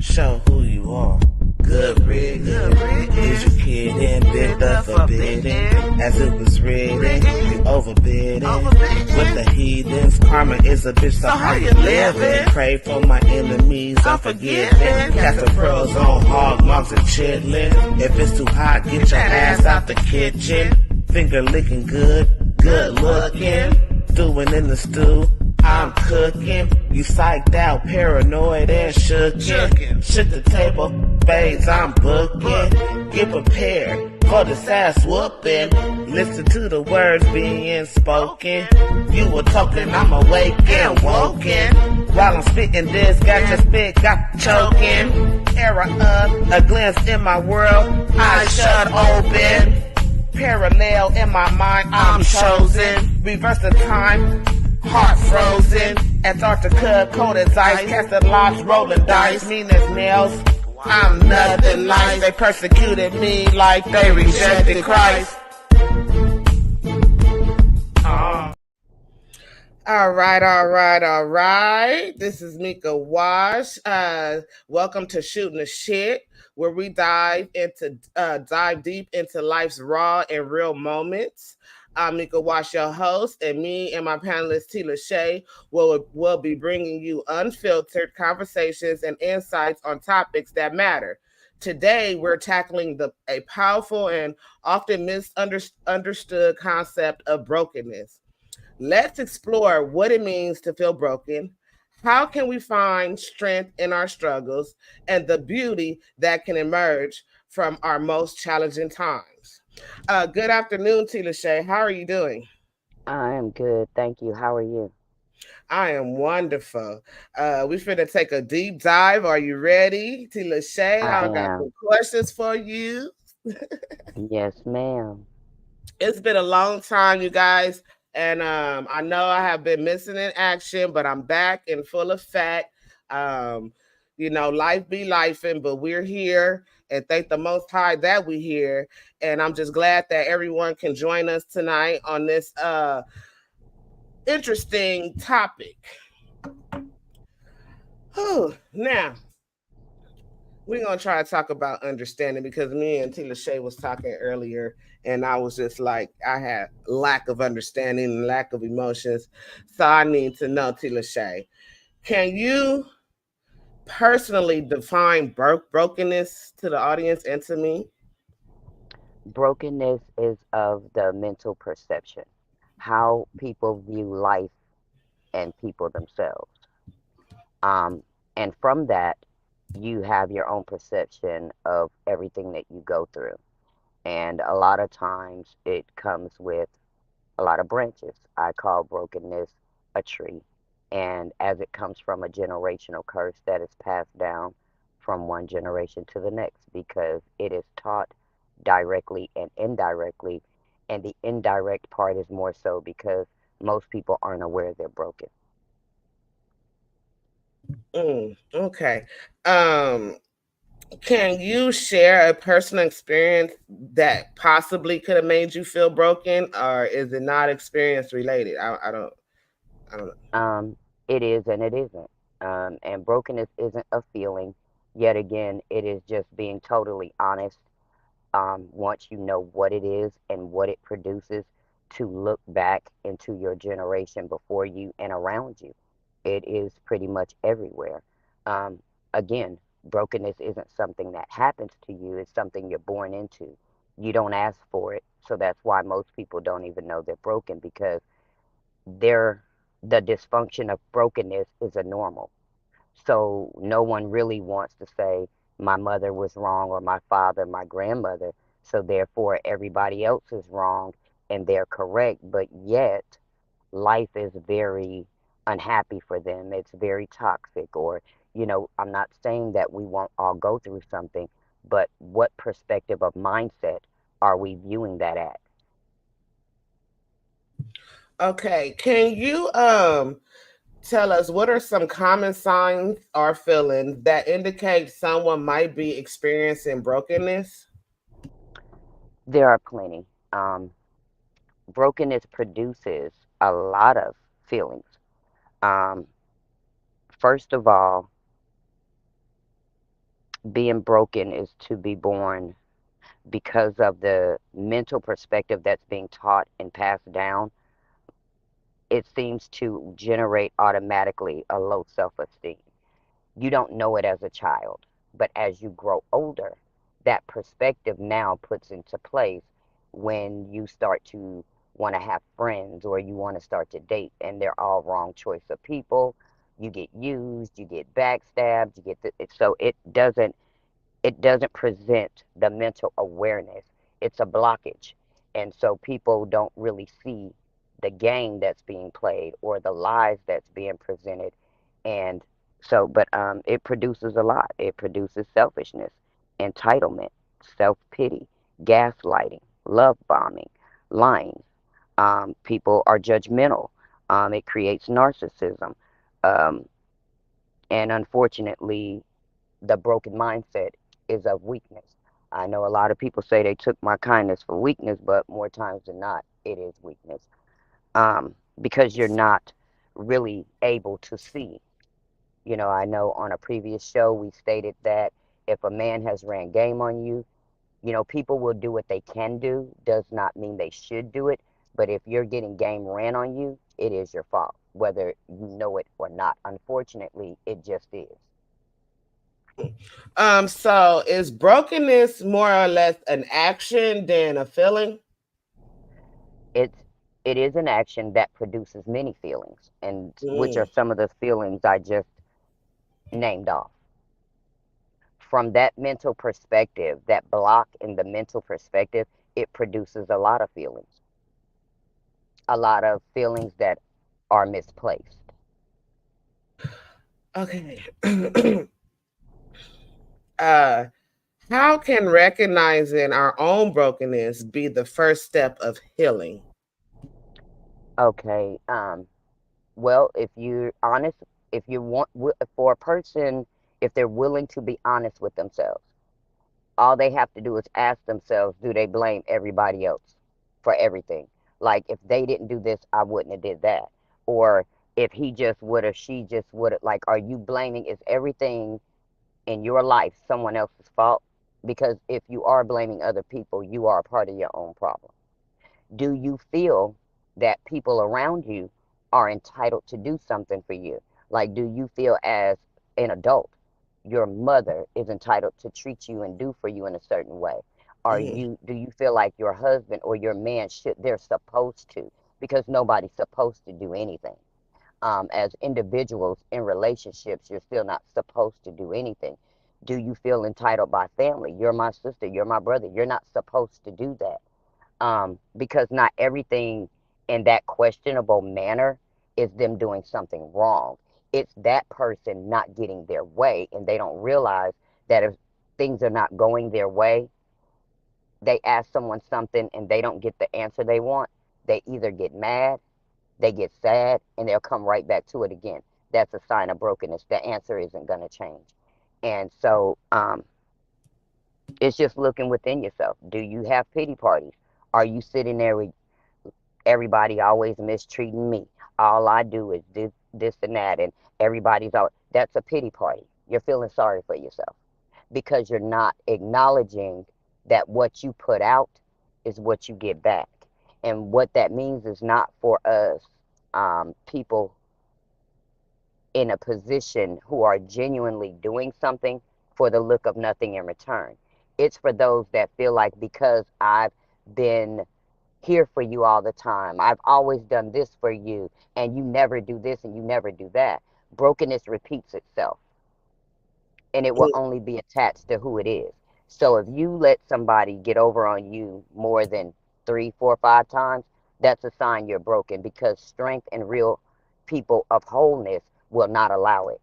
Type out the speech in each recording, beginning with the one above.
Show who you are. Good riddance. Is your kid in bid the forbidden? As it was written, you overbidding. With the heathens, karma is a bitch, so how you living? Pray for my enemies, unforgiving. Cast the pearls on hog moms and chitlin'. If it's too hot, get your ass out the kitchen. Finger licking good, good looking. Stewing in the stew, I'm cooking. You psyched out, paranoid and shookin'. Shook the table, spades I'm booking. Get prepared for this ass whooping. Listen to the words being spoken. You were talking, I'm awake and woken. While I'm spitting this, got your spit, got choking. Era up, a glance in my world, eyes shut open. Parallel in my mind, I'm chosen. Reverse the time, heart frozen. Antarctica, cold as ice. Casting locks, rolling dice. Mean as nails, I'm nothing nice. They persecuted me like they rejected Christ. All right. This is Mika Wash. Welcome to Shooting the Shit, where we dive deep into life's raw and real moments. I'm Mika Wash, your host, and me and my panelist T. Lachey will be bringing you unfiltered conversations and insights on topics that matter. Today, we're tackling a powerful and often misunderstood concept of brokenness. Let's explore what it means to feel broken. How can we find strength in our struggles and the beauty that can emerge from our most challenging times? Good afternoon, T. Lachey. How are you doing? I am good, thank you. How are you? I am wonderful. We finna take a deep dive. Are you ready, T. Lachey? I I got some am. questions for you. Yes, ma'am. It's been a long time, you guys, and I know I have been missing in action, but I'm back in full effect. Um, life be lifing, but we're here, and thank the Most High that we're here. And I'm just glad that everyone can join us tonight on this interesting topic. Now, we're gonna try to talk about understanding because me and T. Lachey was talking earlier, and I was just like, I had lack of understanding and lack of emotions. So I need to know, T. Lachey, can you personally define brokenness to the audience and to me? Brokenness is of the mental perception, how people view life and people themselves. Um, and from that, you have your own perception of everything that you go through. And a lot of times it comes with a lot of branches. I call brokenness a tree. And as it comes from a generational curse that is passed down from one generation to the next, because it is taught directly and indirectly. And the indirect part is more so because most people aren't aware they're broken. Okay. Um, can you share a personal experience that possibly could have made you feel broken, or is it not experience related? I don't know. Um, it is and it isn't. And brokenness isn't a feeling. Yet again, it is just being totally honest. Once you know what it is and what it produces, to look back into your generation before you and around you. It is pretty much everywhere. Um, again, brokenness isn't something that happens to you, it's something you're born into. You don't ask for it. So that's why most people don't even know they're broken because they're, the dysfunction of brokenness is a normal. So no one really wants to say my mother was wrong or my father, my grandmother. So therefore everybody else is wrong and they're correct. But yet life is very unhappy for them. It's very toxic. Or, I'm not saying that we won't all go through something, but what perspective of mindset are we viewing that at? Okay, can you tell us what are some common signs or feelings that indicate someone might be experiencing brokenness? There are plenty. Um, Brokenness produces a lot of feelings. Um, First of all, Being broken is to be born because of the mental perspective that's being taught and passed down. It seems to generate automatically a low self esteem. You don't know it as a child, but as you grow older, that perspective now puts into place when you start to want to have friends or you want to start to date, and they're all wrong choice of people. You get used, you get backstabbed, you get so it doesn't present the mental awareness. It's a blockage. And so people don't really see the game that's being played or the lies that's being presented. And so, but it produces a lot. It produces selfishness, entitlement, self pity, gaslighting, love bombing, lying. People are judgmental. It creates narcissism. Um, and unfortunately, the broken mindset is of weakness. I know a lot of people say they took my kindness for weakness, but more times than not, it is weakness. Because you're not really able to see. I know on a previous show we stated that if a man has ran game on you, people will do what they can do, does not mean they should do it. But if you're getting game ran on you, it is your fault, whether you know it or not. Unfortunately, it just is. So is brokenness more or less an action than a feeling? it's it is an action that produces many feelings, and which are Mm. some of the feelings I just named off. From that mental perspective, that block in the mental perspective, it produces a lot of feelings that are misplaced. Okay. uh, how can recognizing our own brokenness be the first step of healing? Okay. Well, if you're honest, if you want for a person, if they're willing to be honest with themselves, all they have to do is ask themselves, do they blame everybody else for everything? Like, if they didn't do this, I wouldn't have did that. Or if he just would have, she just would have. Like, are you blaming, is everything in your life someone else's fault? Because if you are blaming other people, you are a part of your own problem. Do you feel that people around you are entitled to do something for you? Like, do you feel as an adult, your mother is entitled to treat you and do for you in a certain way? Mhm. Do you feel like your husband or your man they're supposed to? Because nobody's supposed to do anything. As individuals in relationships, you're still not supposed to do anything. Do you feel entitled by family? You're my sister, you're my brother. You're not supposed to do that, because not everything in that questionable manner is them doing something wrong. It's that person not getting their way, and they don't realize that if things are not going their way, they ask someone something and they don't get the answer they want, they either get mad, they get sad, and they'll come right back to it again. That's a sign of brokenness. The answer isn't going to change. And so it's just looking within yourself. Do you have pity parties? Are you sitting there with everybody always mistreating me? All I do is this and that, and everybody's all that's a pity party. You're feeling sorry for yourself because you're not acknowledging that what you put out is what you get back. And what that means is not for us, people in a position who are genuinely doing something for the look of nothing in return. It's for those that feel like because I've been here for you all the time. I've always done this for you, and you never do this and you never do that. Brokenness repeats itself, and it will only be attached to who it is. So if you let somebody get over on you more than three, four, 5 times, that's a sign you're broken because strength and real people of wholeness will not allow it.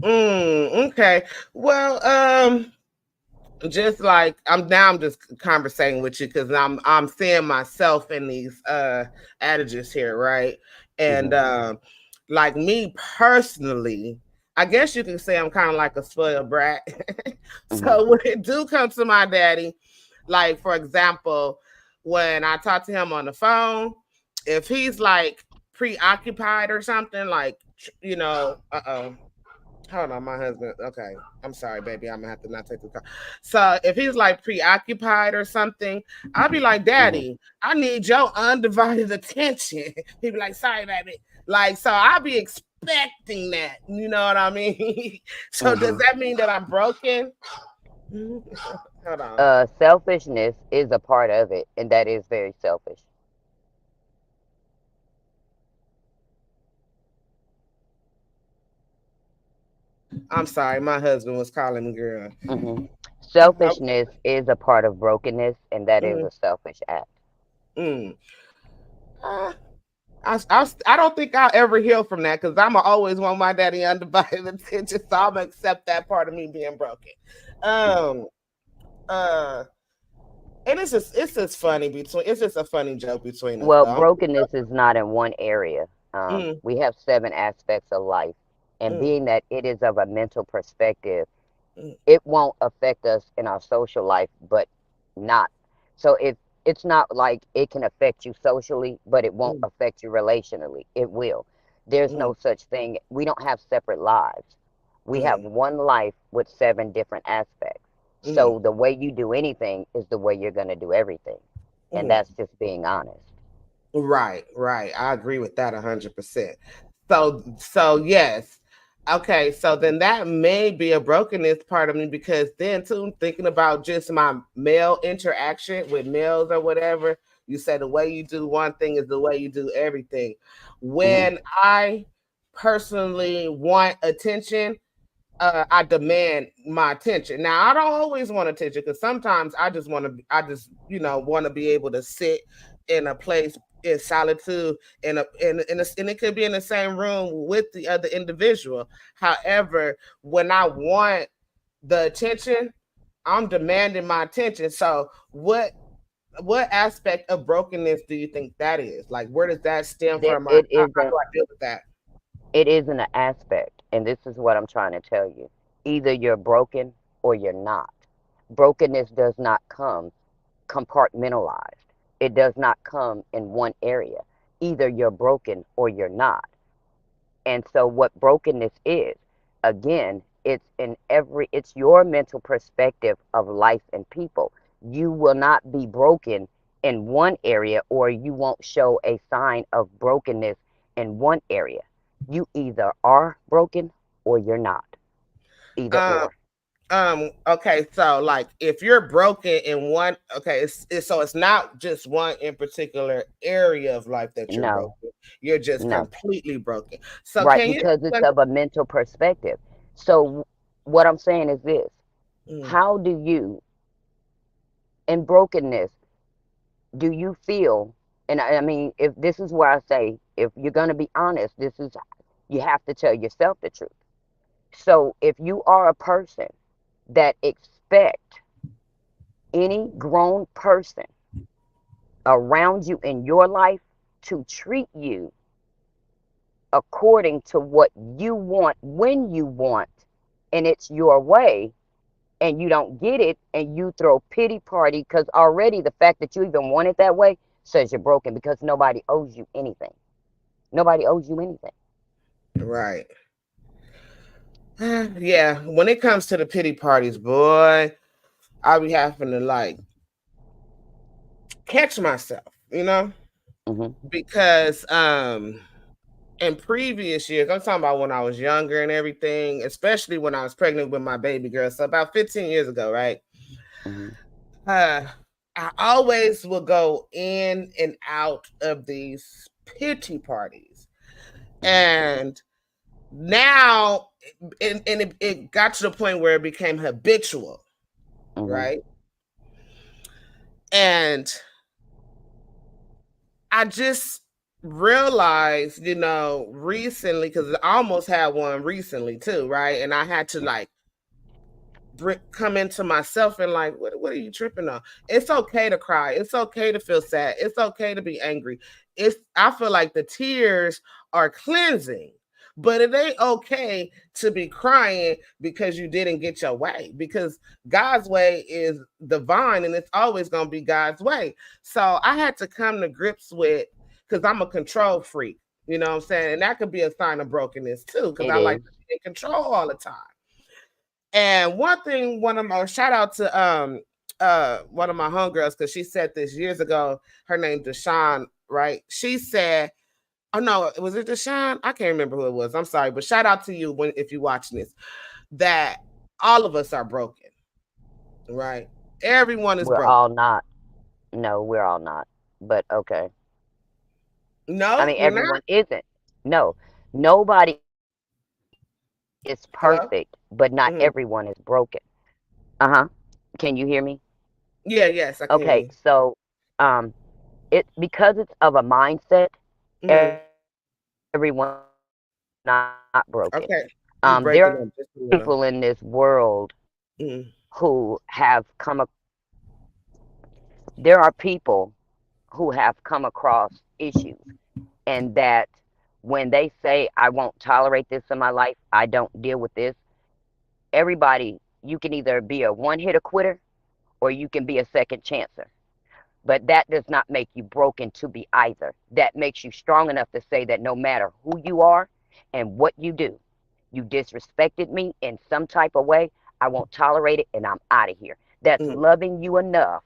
Okay. Well, just like I'm just conversating with you because I'm seeing myself in these adages here, right? And Hmm. like me personally, I guess you can say I'm kind of like a spoiled brat. Hmm. So when it do come to my daddy, like for example, when I talk to him on the phone, if he's like preoccupied or something, like Hold on, my husband. Okay, I'm sorry, baby. I'm gonna have to not take the call. So if he's like preoccupied or something, I'll be like, Hmm. "Daddy, I need your undivided attention." He'd be like, "Sorry, baby." Like, so I'll be expecting that. You know what I mean? So does Hmm. that mean that I'm broken? Hold on. Selfishness is a part of it, and that is very selfish. I'm sorry, my husband was calling me, girl. Hmm. Okay. Selfishness is a part of brokenness, and that is Mm, a selfish act. mm. Uh, I don't think I'll ever heal from that because I'm always want my daddy undivided attention. So I'm gonna accept that part of me being broken. Hmm. Um, uh, and it's just funny between it's just a funny joke between us Well, though. brokenness is not in one area. Mm, We have seven aspects of life, and mm, being that it is of a mental perspective, mm, it won't affect us in our social life, but not. So if it's not like it can affect you socially, but it won't mm, affect you relationally. It will. There's mm, no such thing. We don't have separate lives. We have mm, one life with seven different aspects. mm, So the way you do anything is the way you're going to do everything. And mm. that's just being honest. Right, right. I agree with that 100%. So yes. Okay, so then that may be a brokenness part of me because then too thinking about just my male interaction with males or whatever, you said the way you do one thing is the way you do everything. Hmm. When I personally want attention, I demand my attention. Now I don't always want attention because sometimes I just want to be able to sit in a place in solitude and it could be in the same room with the other individual. However, when I want the attention, I'm demanding my attention. So what aspect of brokenness do you think that is? Like where does that stem There, from? it How isn't. do I deal with that? It isn't an aspect, and this is what I'm trying to tell you. Either you're broken or you're not. Brokenness does not come compartmentalized. It does not come in one area. Either you're broken or you're not. And so what brokenness is, again, it's your mental perspective of life and people. You will not be broken in one area or you won't show a sign of brokenness in one area. You either are broken or you're not. Either Um, or. okay, so like if you're broken in one, okay, so it's not just one in particular area of life that you're No, broken. You're just no. completely broken. So Right, can you because it's explain? of a mental perspective. So what I'm saying is this. Mm, How do you in brokenness do you feel, and I mean, if this is where I say, if you're going to be honest, this is, you have to tell yourself the truth. So if you are a person that expect any grown person around you in your life to treat you according to what you want when you want, and it's your way, and you don't get it, and you throw pity party because already the fact that you even want it that way says you're broken because nobody owes you anything. Nobody owes you anything. right. Yeah, when it comes to the pity parties, boy, I'll be having to like catch myself, Hmm. because in previous years, I'm talking about when I was younger and everything, especially when I was pregnant with my baby girl. So about 15 years ago, right? Hmm. Uh, I always will go in and out of these pity parties. Hmm. And now, it got to the point where it became habitual, Hmm. right? And I just realized, recently, because I almost had one recently too, right? And I had to like come into myself and like what are you tripping on? It's okay to cry, it's okay to feel sad, it's okay to be angry. I feel like the tears are cleansing, but it ain't okay to be crying because you didn't get your way, because God's way is divine and it's always going to be God's way. So I had to come to grips with, because I'm a control freak, You know what I'm saying? And that could be a sign of brokenness too, because It I like is. to be in control all the time. And one thing, one of my shout out to one of my homegirls, because she said this years ago. Her name Deshawn, right? She said, "Oh no, was it Deshawn? I can't remember who it was. I'm sorry, but shout out to you when if you're watching this. That all of us are broken, right? Everyone is We're broken. all not. No, we're all not. But okay. I No, mean, we're not. everyone isn't. No, nobody is perfect, but not everyone Hello. is broken. Hmm. Uh huh. Can you hear me? Yeah. Yes, I can Okay, hear you. so it because it's of a mindset, Hmm. everyone is not broken. There are Okay. people in You this breaking up world just a little. who have Mm. there are people who have come across issues, and that when they say, I won't tolerate this in my life, I don't deal with this, everybody, you can either be a one hitter quitter or you can be a second chancer. But that does not make you broken to be either. That makes you strong enough to say that no matter who you are and what you disrespected me in some type of way, I won't tolerate it and I'm out of here. That's Mm. loving you enough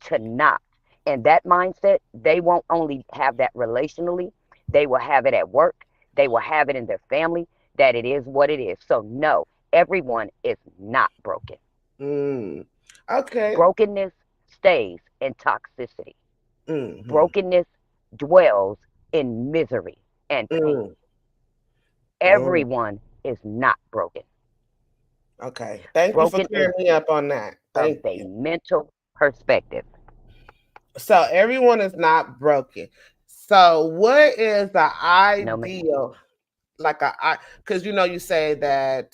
to not. And that mindset, they won't only have that relationally, they will have it at work, they will have it in their family, that it is what it is. So, no, everyone is not broken. Mm. Okay. Brokenness stays in toxicity, Hmm. brokenness dwells in misery and pain. Mm. Mm. Everyone is not broken. Okay. Thank you for Broken is clearing me up on that. of Thank a you. mental perspective. So everyone is not broken. So what is the No, ma'am. ideal, like because you say that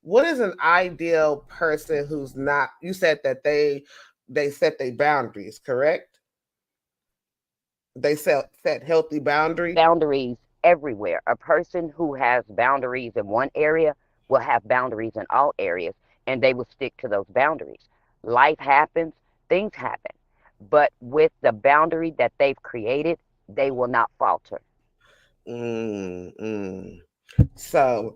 what is an ideal person who's not, you said that they set their boundaries, correct? They set healthy boundaries. Boundaries everywhere. A person who has boundaries in one area will have boundaries in all areas, and they will stick to those boundaries. Life happens, things happen, but with the boundary that they've created, they will not falter. Mm, mm. So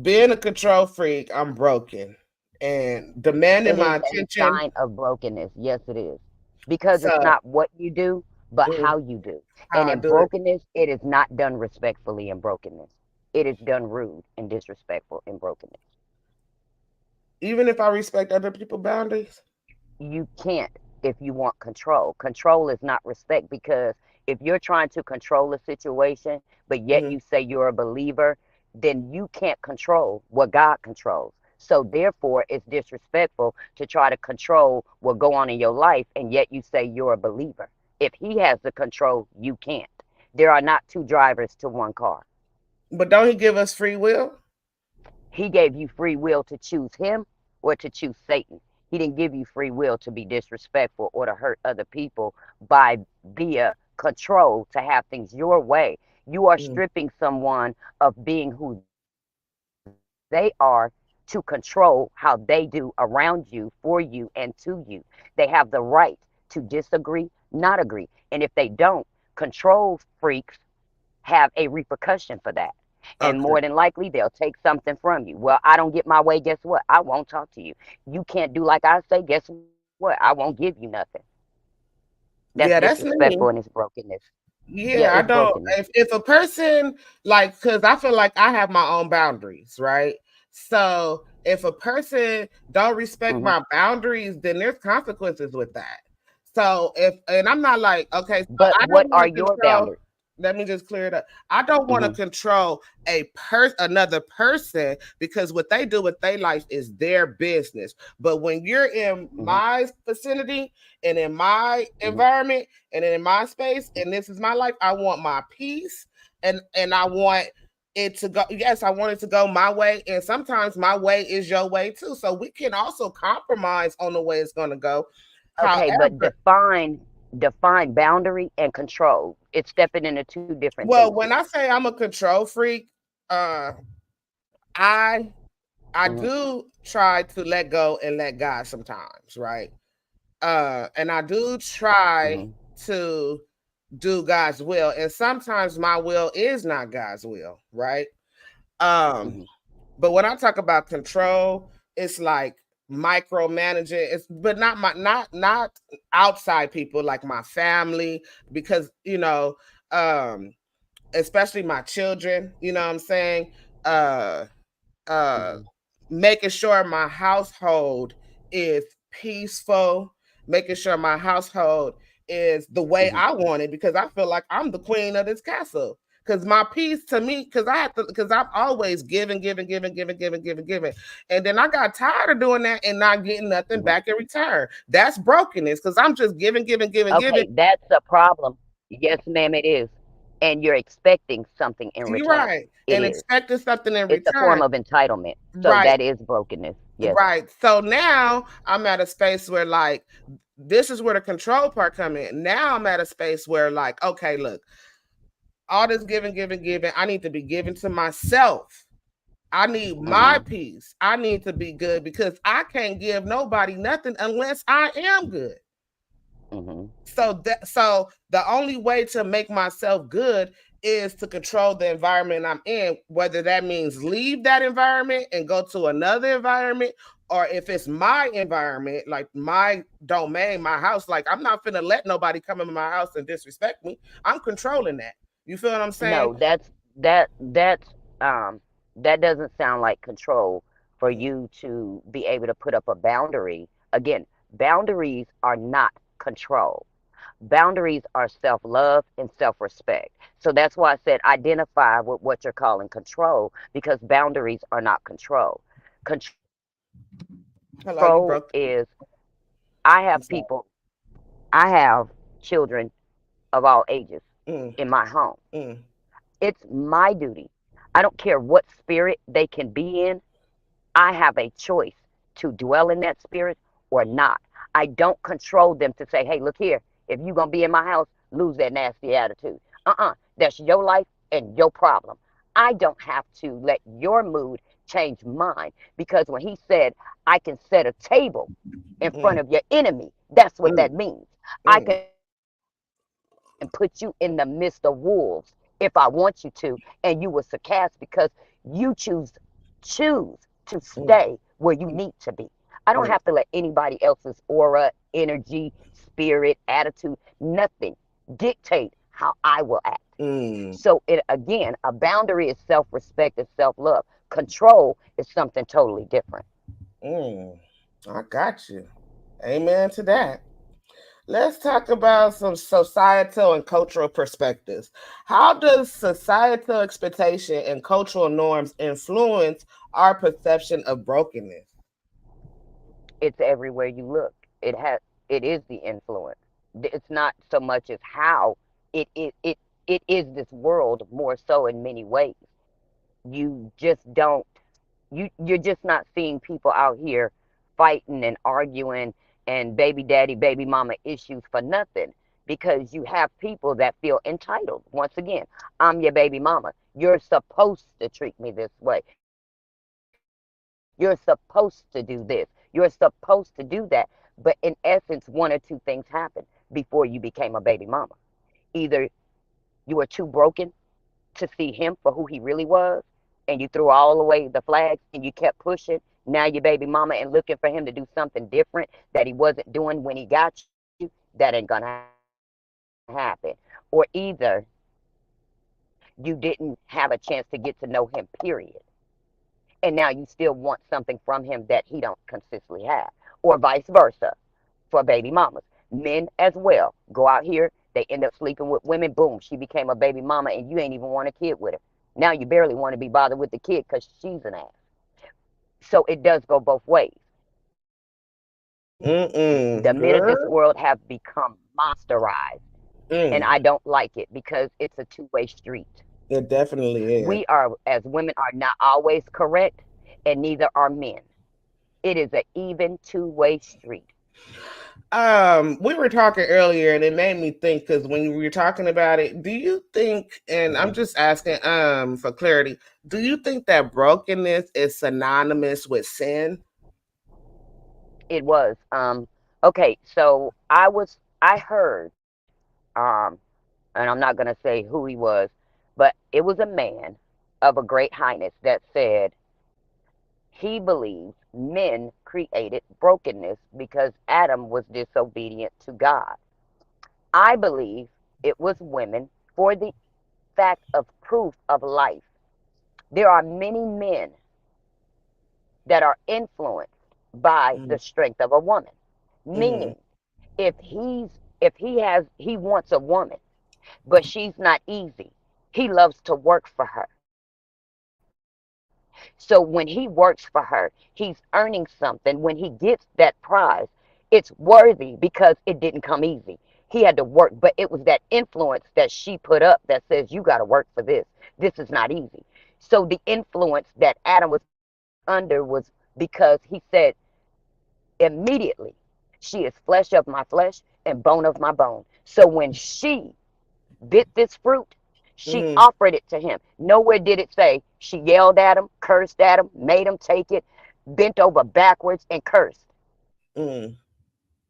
being a control freak, I'm broken and demanding It is my a attention. sign of brokenness. Yes, it is. Because it's So not what you do, but mm, how you do. how And I in do it, brokenness, it is not done respectfully in brokenness. It is done rude and disrespectful in brokenness. even if I respect other people's boundaries. You can't if you want control. Control is not respect, because if you're trying to control a situation, but yet Mm, you say you're a believer, then you can't control what God controls. So therefore, it's disrespectful to try to control what go on in your life, and yet you say you're a believer. If He has the control, you can't. There are not two drivers to one car. but don't he give us free will? He gave you free will to choose him or to choose Satan. He didn't give you free will to be disrespectful or to hurt other people by via control to have things your way. You are Mm, stripping someone of being who they are to control how they do around you, for you, and to you. They have the right to disagree, not agree. And if they don't, control freaks have a repercussion for that. And more okay. than likely, they'll take something from you. Well, I don't get my way. Guess what? I won't talk to you. You can't do like I say. Guess what? I won't give you nothing. That's Yeah, that's disrespectful and me. it's brokenness. Yeah, it's Yeah, I don't. brokenness. If a person like, because I feel like I have my own boundaries, right? So if a person don't respect Hmm. my boundaries, then there's consequences with that. So if and I'm not like, okay, so But I what don't want are to your control. boundaries? Let me just clear it up. I don't want to Hmm. control another person, because what they do with their life is their business. But when you're in Hmm. my vicinity and in my Hmm. environment and in my space, and this is my life, I want my peace, and I want it to go. Yes, I want it to go my way, and sometimes my way is your way too. So we can also compromise on the way it's going to go. Okay, but However, define boundary and control. It's stepping into two different things well, when here. I say I'm a control freak, uh, I I Hmm. do try to let go and let God sometimes, right? And I do try Hmm. to. do God's will. And sometimes my will is not God's will, right? Um, Hmm. but when I talk about control, it's like micromanaging. It's but not my not outside people like my family, because um, especially my children, you know what I'm saying? Uh uh Hmm. Making sure my household is peaceful, making sure my household is the way Hmm. I want it, because I feel like I'm the queen of this castle. Because my peace to me, because I'm always giving, giving, giving, giving, giving, giving, giving. And then I got tired of doing that and not getting nothing Hmm. back in return. That's brokenness, because I'm just giving, giving, giving, giving. Okay, that's a problem. Yes, ma'am, it is. And you're expecting something in You're return. right. It And is. expecting something in It's a form return. of entitlement. So Right. that is brokenness. Yes. Right. So now I'm at a space where like this is where the control part come in. Now I'm at a space where like, okay, look, all this giving, giving, giving, I need to be giving to myself. I need my Hmm. peace. I need to be good because I can't give nobody nothing unless I am good. Hmm. So the only way to make myself good is to control the environment I'm in, whether that means leave that environment and go to another environment, or if it's my environment, like my domain, my house, like I'm not gonna let nobody come into my house and disrespect me. I'm controlling that. You feel what I'm saying? No, that's that doesn't sound like control for you to be able to put up a boundary. Again, boundaries are not control. Boundaries are self love and self respect. So that's why I said identify with what you're calling control, because boundaries are not control. Control is, Hello, you broke. I have people, I'm sorry. I have children of all ages in my Mm, home. mm, It's my duty. I don't care what spirit they can be in. I have a choice to dwell in that spirit or not. I don't control them to say, hey, look here, if you're going to be in my house, lose that nasty attitude. That's your life and your problem. I don't have to let your mood change mine, because when he said, I can set a table in front mm, of your enemy, that's what mm, that means. I mm, can put you in the midst of wolves if I want you to, and you will succumb because you choose to stay mm, where you need to be. I don't have to mm, let anybody else's aura, energy, spirit, attitude, nothing dictate how I will act. mm, So it again, a boundary is self-respect, is self-love. Control is something totally different. mm. I got you. Amen to that. Let's talk about some societal and cultural perspectives. How does societal expectation and cultural norms influence our perception of brokenness? It's everywhere you look. It is the influence. It's not so much as how it is this world more so in many ways. You just don't you're just not seeing people out here fighting and arguing and baby daddy, baby mama issues for nothing, because you have people that feel entitled. Once again, I'm your baby mama. You're supposed to treat me this way. You're supposed to do this. You're supposed to do that. But in essence, one or two things happened before you became a baby mama. Either you were too broken to see him for who he really was, and you threw all away the flags and you kept pushing. Now you're baby mama and looking for him to do something different that he wasn't doing when he got you. That ain't gonna happen. Or either you didn't have a chance to get to know him, period. And now you still want something from him that he don't consistently have. Or vice versa for baby mamas. Men as well go out here, they end up sleeping with women. Boom, she became a baby mama, and you ain't even want a kid with her. Now you barely want to be bothered with the kid because she's an ass. So it does go both ways. The men of this world have Mm-mm, become girl. monsterized, and I don't like it Mm, because it's a two-way street. it definitely We is. are, as women, are not always correct, and neither are men. It is an even two-way street. We were talking earlier, and it made me think because when you were talking about it, do you think? And I'm Hmm. just asking, for clarity, do you think that brokenness is synonymous with sin? It was okay. So I heard um and I'm not going to say who he was, but it was a man of a great highness that said he believes men created brokenness because Adam was disobedient to God. I believe it was women for the fact of proof of life. There are many men that are influenced by Mm, the strength of a woman. mm, Meaning, if he wants a woman, but she's not easy, he loves to work for her. So when he works for her, he's earning something. When he gets that prize, it's worthy because it didn't come easy. He had to work, but it was that influence that she put up that says you got to work for this. This is not easy. So the influence that Adam was under was because he said immediately, she is flesh of my flesh and bone of my bone. So when she bit this fruit, she mm, offered it to him. Nowhere did it say she yelled at him, cursed at him, made him take it, bent over backwards and cursed. mm,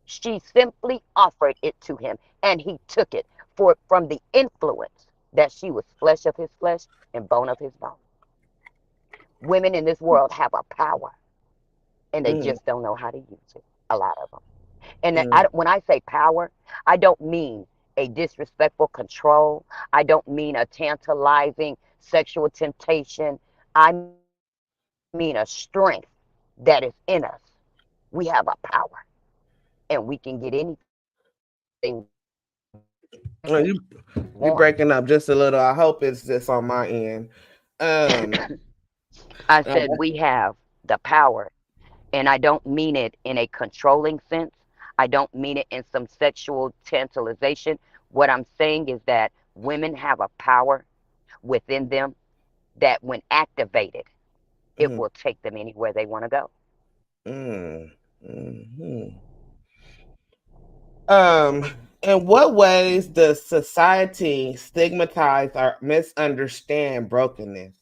She simply offered it to him, and he took it for from the influence that she was flesh of his flesh and bone of his bone. Women in this world have a power, and they mm, just don't know how to use it. A lot of them. And mm, when I say power, I don't mean a disrespectful control. I don't mean a tantalizing sexual temptation. I mean a strength that is in us. We have a power, and we can get anything we want. Oh, you breaking up just a little. I hope it's just on my end. Um, I uh, said we have the power, and I don't mean it in a controlling sense. I don't mean it in some sexual tantalization. What I'm saying is that women have a power within them that when activated, it mm, will take them anywhere they want to go. mm, mm. In what ways does society stigmatize or misunderstand brokenness?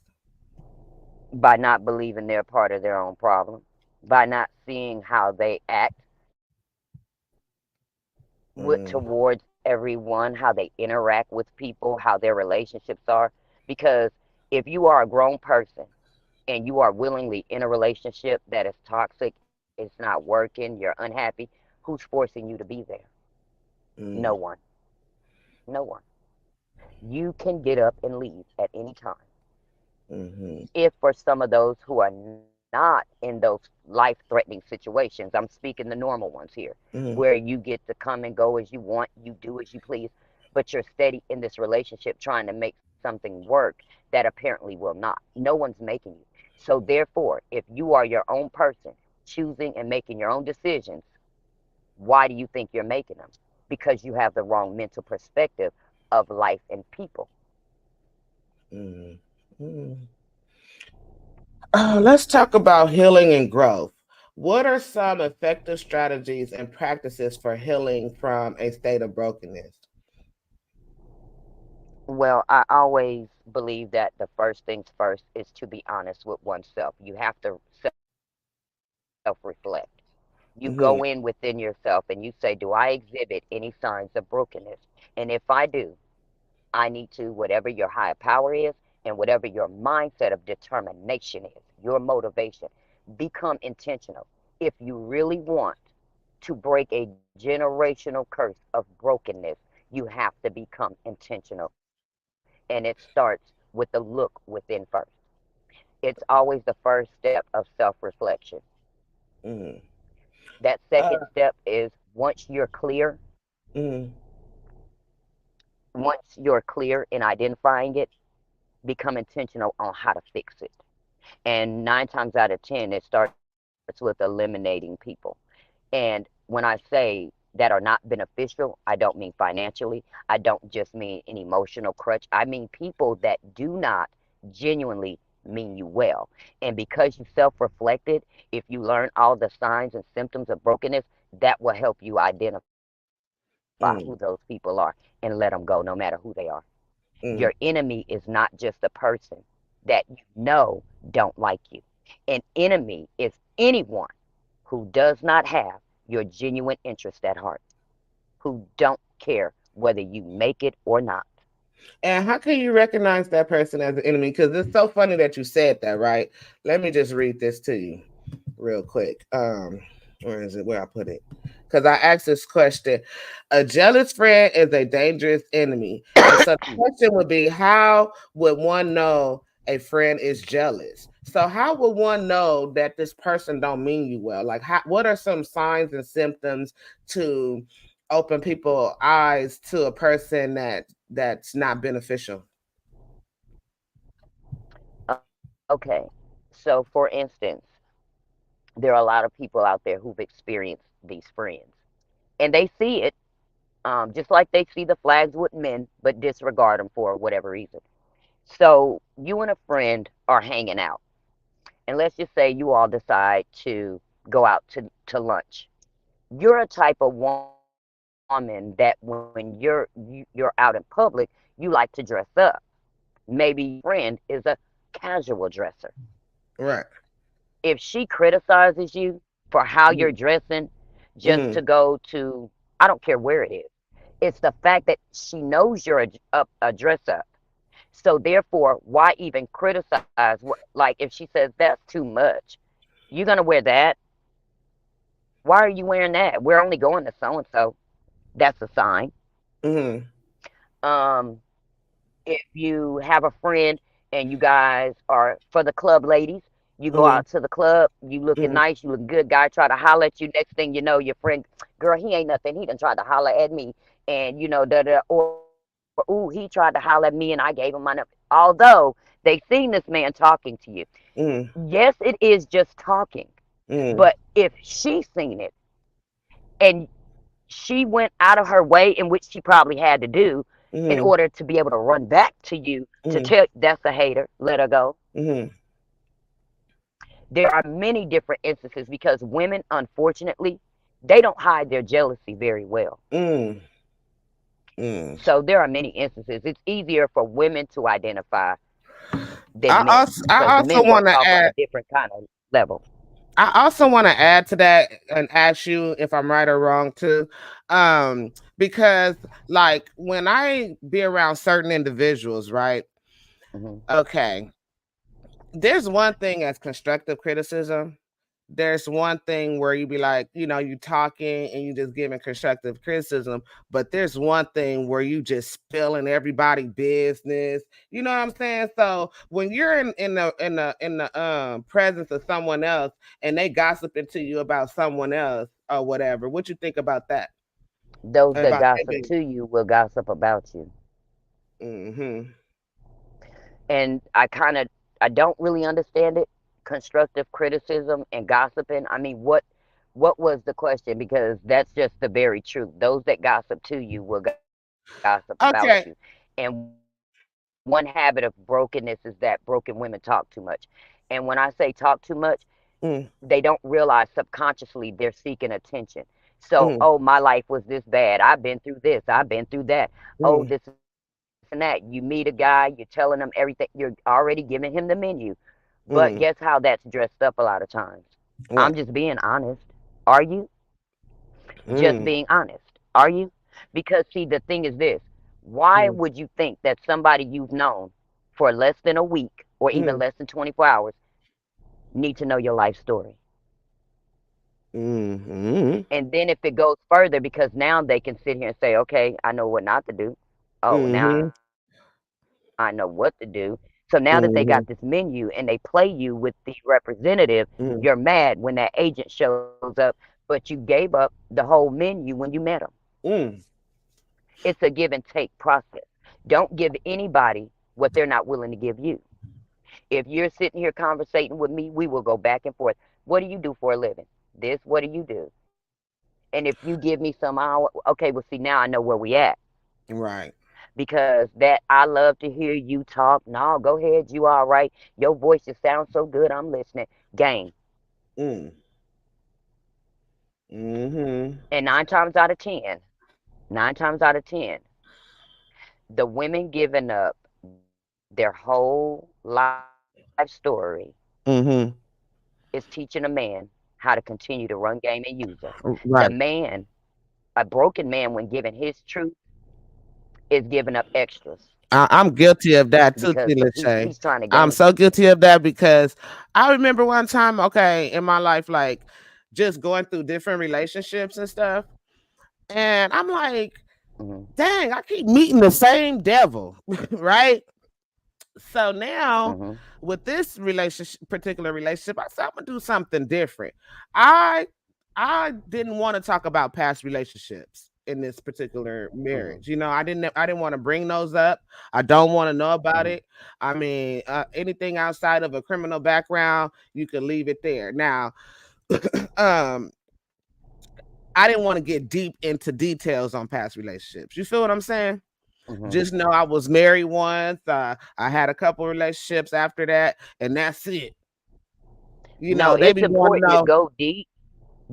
By not believing they're part of their own problem, by not seeing how they act Mm, towards everyone, how they interact with people, how their relationships are. Because if you are a grown person and you are willingly in a relationship that is toxic, it's not working, you're unhappy, who's forcing you to be there? No mm, one. No one. You can get up and leave at any time. mm, If for some of those who are not in those life threatening situations, I'm speaking the normal ones here, where mm, you get to come and go as you want, you do as you please, but you're steady in this relationship trying to make something work that apparently will not. No one's making you. So, therefore, if you are your own person, choosing and making your own decisions, why do you think you're making them? Because you have the wrong mental perspective of life and people. mm, mm. Let's talk about healing and growth. What are some effective strategies and practices for healing from a state of brokenness? Well, I always believe that the first things first is to be honest with oneself. You have to self reflect. You go in within yourself and Mm-hmm, you say, do I exhibit any signs of brokenness? And if I do, I need to, whatever your higher power is and whatever your mindset of determination is, your motivation, become intentional. If you really want to break a generational curse of brokenness, you have to become intentional. And it starts with the look within first. It's always the first step of self reflection. mm, That second uh, step is mm, once you're clear in identifying it, become intentional on how to fix it. And 9 times out of 10, it starts with eliminating people. And when I say that are not beneficial, I don't mean financially. I don't just mean an emotional crutch. I mean people that do not genuinely mean you well. And because you self reflected, if you learn all the signs and symptoms of brokenness, that will help you identify who those people are mm, and let them go no matter who they are. Your enemy mm, is not just a person that you know don't like you. An enemy is anyone who does not have your genuine interest at heart, who don't care whether you make it or not. And how can you recognize that person as an enemy? Because it's so funny that you said that, right? Let me just read this to you real quick. Where is it? Where I put it? Because I asked this question. A jealous friend is a dangerous enemy. And so the question would be, how would one know a friend is jealous? So how would one know that this person don't mean you well? Like what are some signs and symptoms to open people eyes to a person that's not beneficial? Okay. So, for instance, there are a lot of people out there who've experienced these friends, and they see it just like they see the flags with men, but disregard them for whatever reason. So, you and a friend are hanging out, and let's just say you all decide to go out to lunch. You're a type of woman that when you're out in public, you like to dress up. Maybe your friend is a casual dresser. Right. If she criticizes you for how you're Mm-hmm. dressing just Mm-hmm. to go to, I don't care where it is, it's the fact that she knows you're a dress up. So therefore, why even criticize? Like if she says that's too much, you're gonna wear that. Why are you wearing that? We're only going to so and so. That's a sign. Mm-hmm. Um, if you have a friend and you guys are for the club ladies, you go Mm-hmm. out to the club, you looking nice, you look good, guy try to holler at you. Next thing you know, your friend, girl, he ain't nothing. He done tried to holler at me, and da da. Or ooh, he tried to holler at me, and I gave him my number. Although they seen this man talking to you, Mm-hmm. yes, it is just talking. But Mm-hmm. if she seen it and she went out of her way, in which she probably had to do, in Mm-hmm. order to be able to run back to you to Mm-hmm. tell that's a hater, let her go. Mm-hmm. There are many different instances because women, unfortunately, they don't hide their jealousy very well. Mm-hmm. Mm. So there are many instances. It's easier for women to identify I than men also I because also men want work to off of a add different kind of level. I also want to add to that and ask you if I'm right or wrong too. Because like when I be around certain individuals, right? Hmm. Okay, there's one thing as constructive criticism. There's one thing where you be like, you talking and you just giving constructive criticism, but there's one thing where you just spilling everybody business. You know what I'm saying? So when you're in the presence of someone else and they gossiping to you about someone else or whatever, what you think about that? Those that About that gossip being to you will gossip about you. mm-hmm. And I don't really understand it. Constructive criticism and gossiping. I mean, what was the question? Because that's just the very truth. Those that gossip to you will gossip about you. Okay. And one habit of brokenness is that broken women talk too much. And when I say talk too much, they don't realize Mm, subconsciously they're seeking attention. So, oh, my life mm, was this bad. I've been through this. I've been through that. Oh, this and that. mm, You meet a guy, you're telling him everything. You're already giving him the menu. But guess how that's dressed up a lot of times? I'm just being what? honest. Are you? Just being Mm, honest. Are you? Because see, the thing is this. Why would mm, you think that somebody you've known for less than a week or even mm, less than 24 hours need to know your life story? mm, mm, And then if it goes further, because now they can sit here and say, okay, I know what not to do. Oh, now I mm, know what to do. So now that they got this menu and they mm, play you with the representative, you're mad when that mm, agent shows up, but you gave up the whole menu when you met them. mm. It's a give and take process. Don't give anybody what they're not willing to give you. If you're sitting here conversating with me, we will go back and forth. What do you do for a living? This, what do you do? And if you give me some hour, okay, well, see, now I know where we at. Right. Because that I love to hear you talk. No, go ahead, you all right. Your voice just sounds so good. I'm listening. Game. Mm, mm, And 9 times out of 10, the women giving up their whole life story mm, is teaching a man how to continue to run game and use her. The right. man, a broken man, when given his truth, is giving up extras I'm guilty of that too, because T. Lachey. he's trying to I'm gain. so guilty of that because I remember one time, okay, in my life, like just going through different relationships and stuff. And I'm like, Hmm. dang, I keep meeting the same devil, right? So now Hmm. with this particular relationship, I said I'm gonna do something different. I I didn't want to talk about past relationships in this particular Hmm. marriage. You know, I didn't want to bring those up. I don't want to know about Hmm. it. I mean, anything outside of a criminal background, you could leave it there. Now, um, I didn't want to get deep into details on past relationships. You feel what I'm saying? Hmm. Just know I was married once. I had a couple relationships after that, and that's it. You No, know, they it's be wanting to important to know. go deep,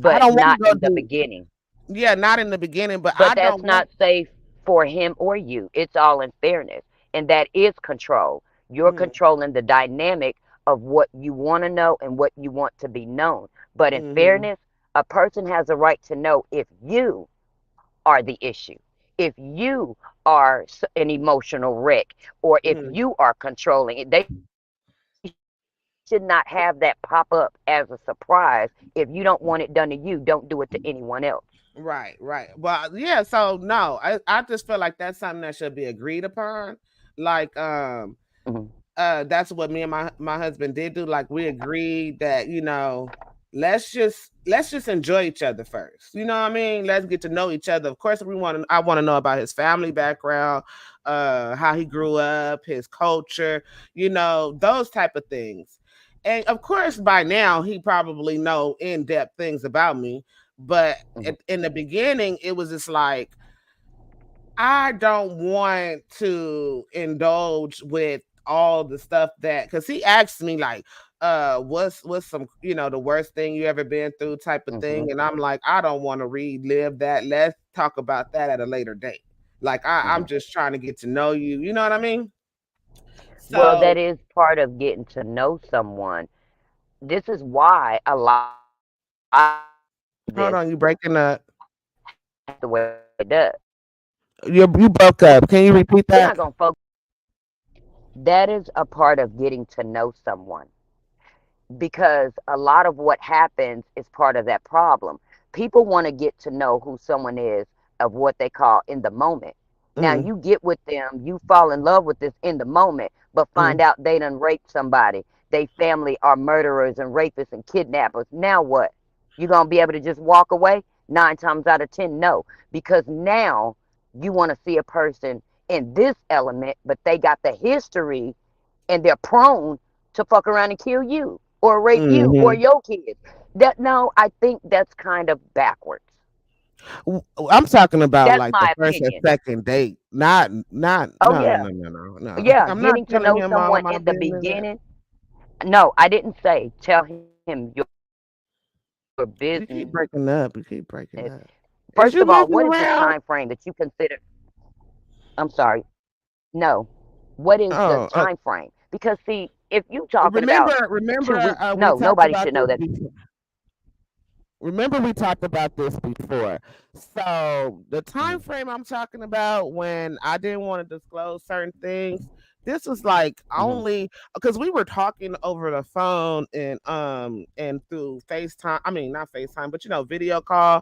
I but don't want to not go in the deep. beginning. Yeah, not in the beginning, but I But don't that's want. not safe for him or you. It's all in fairness. And that is control. You're Mm-hmm, controlling the dynamic of what you want to know and what you want to be known. But in mm-hmm, fairness, a person has a right to know if you are the issue, if you are an emotional wreck, or if mm-hmm. you are controlling it. They should not have that pop up as a surprise. If you don't want it done to you, don't do it to anyone else. Right, right. Well, yeah. So no, I just feel like that's something that should be agreed upon. Like, Hmm. that's what me and my husband did do. Like we agreed that, let's just enjoy each other first. You know what I mean? Let's get to know each other. Of course, I want to know about his family background, how he grew up, his culture, those type of things. And of course, by now he probably know in depth things about me. But Hmm. in the beginning, it was just like I don't want to indulge with all the stuff that because he asked me like, what's some, the worst thing you ever been through type of thing. Hmm. And I'm like, I don't want to relive that. Let's talk about that at a later date. Like I'm Hmm. just trying to get to know you. You know what I mean? Well, So that is part of getting to know someone. This is why a lot of this hold on, you breaking up. happens the way it does. You broke up. Can you repeat We're not that? going to focus. That is a part of getting to know someone, because a lot of what happens is part of that problem. People want to get to know who someone is of what they call in the moment. Now Mm, you get with them, you fall in love with this in the moment, but find mm, out they done raped somebody. They family are murderers and rapists and kidnappers. Now what? You gonna be able to just walk away? 9 times out of 10, no. Because now you want to see a person in this element, but they got the history and they're prone to fuck around and kill you or rape you or mm-hmm. your kids. That no, I think that's kind of backwards. I'm talking about That's like the my first and opinion. second date. Not Oh no no yeah, no no no no. yeah. I'm not Getting to telling know him all someone my in the business. beginning. No, I didn't say tell him your business. You keep breaking up. You keep breaking up. First of Is all, you what is moving the time around? frame that you consider? I'm sorry. No. What is the Oh, time frame? Because see, if you talking remember about remember 2 weeks, we no, talked nobody about should this know that. before. Remember we talked about this before. So the time Hmm. frame I'm talking about when I didn't want to disclose certain things, this was like Hmm. only because we were talking over the phone and through FaceTime. I mean not FaceTime, but video call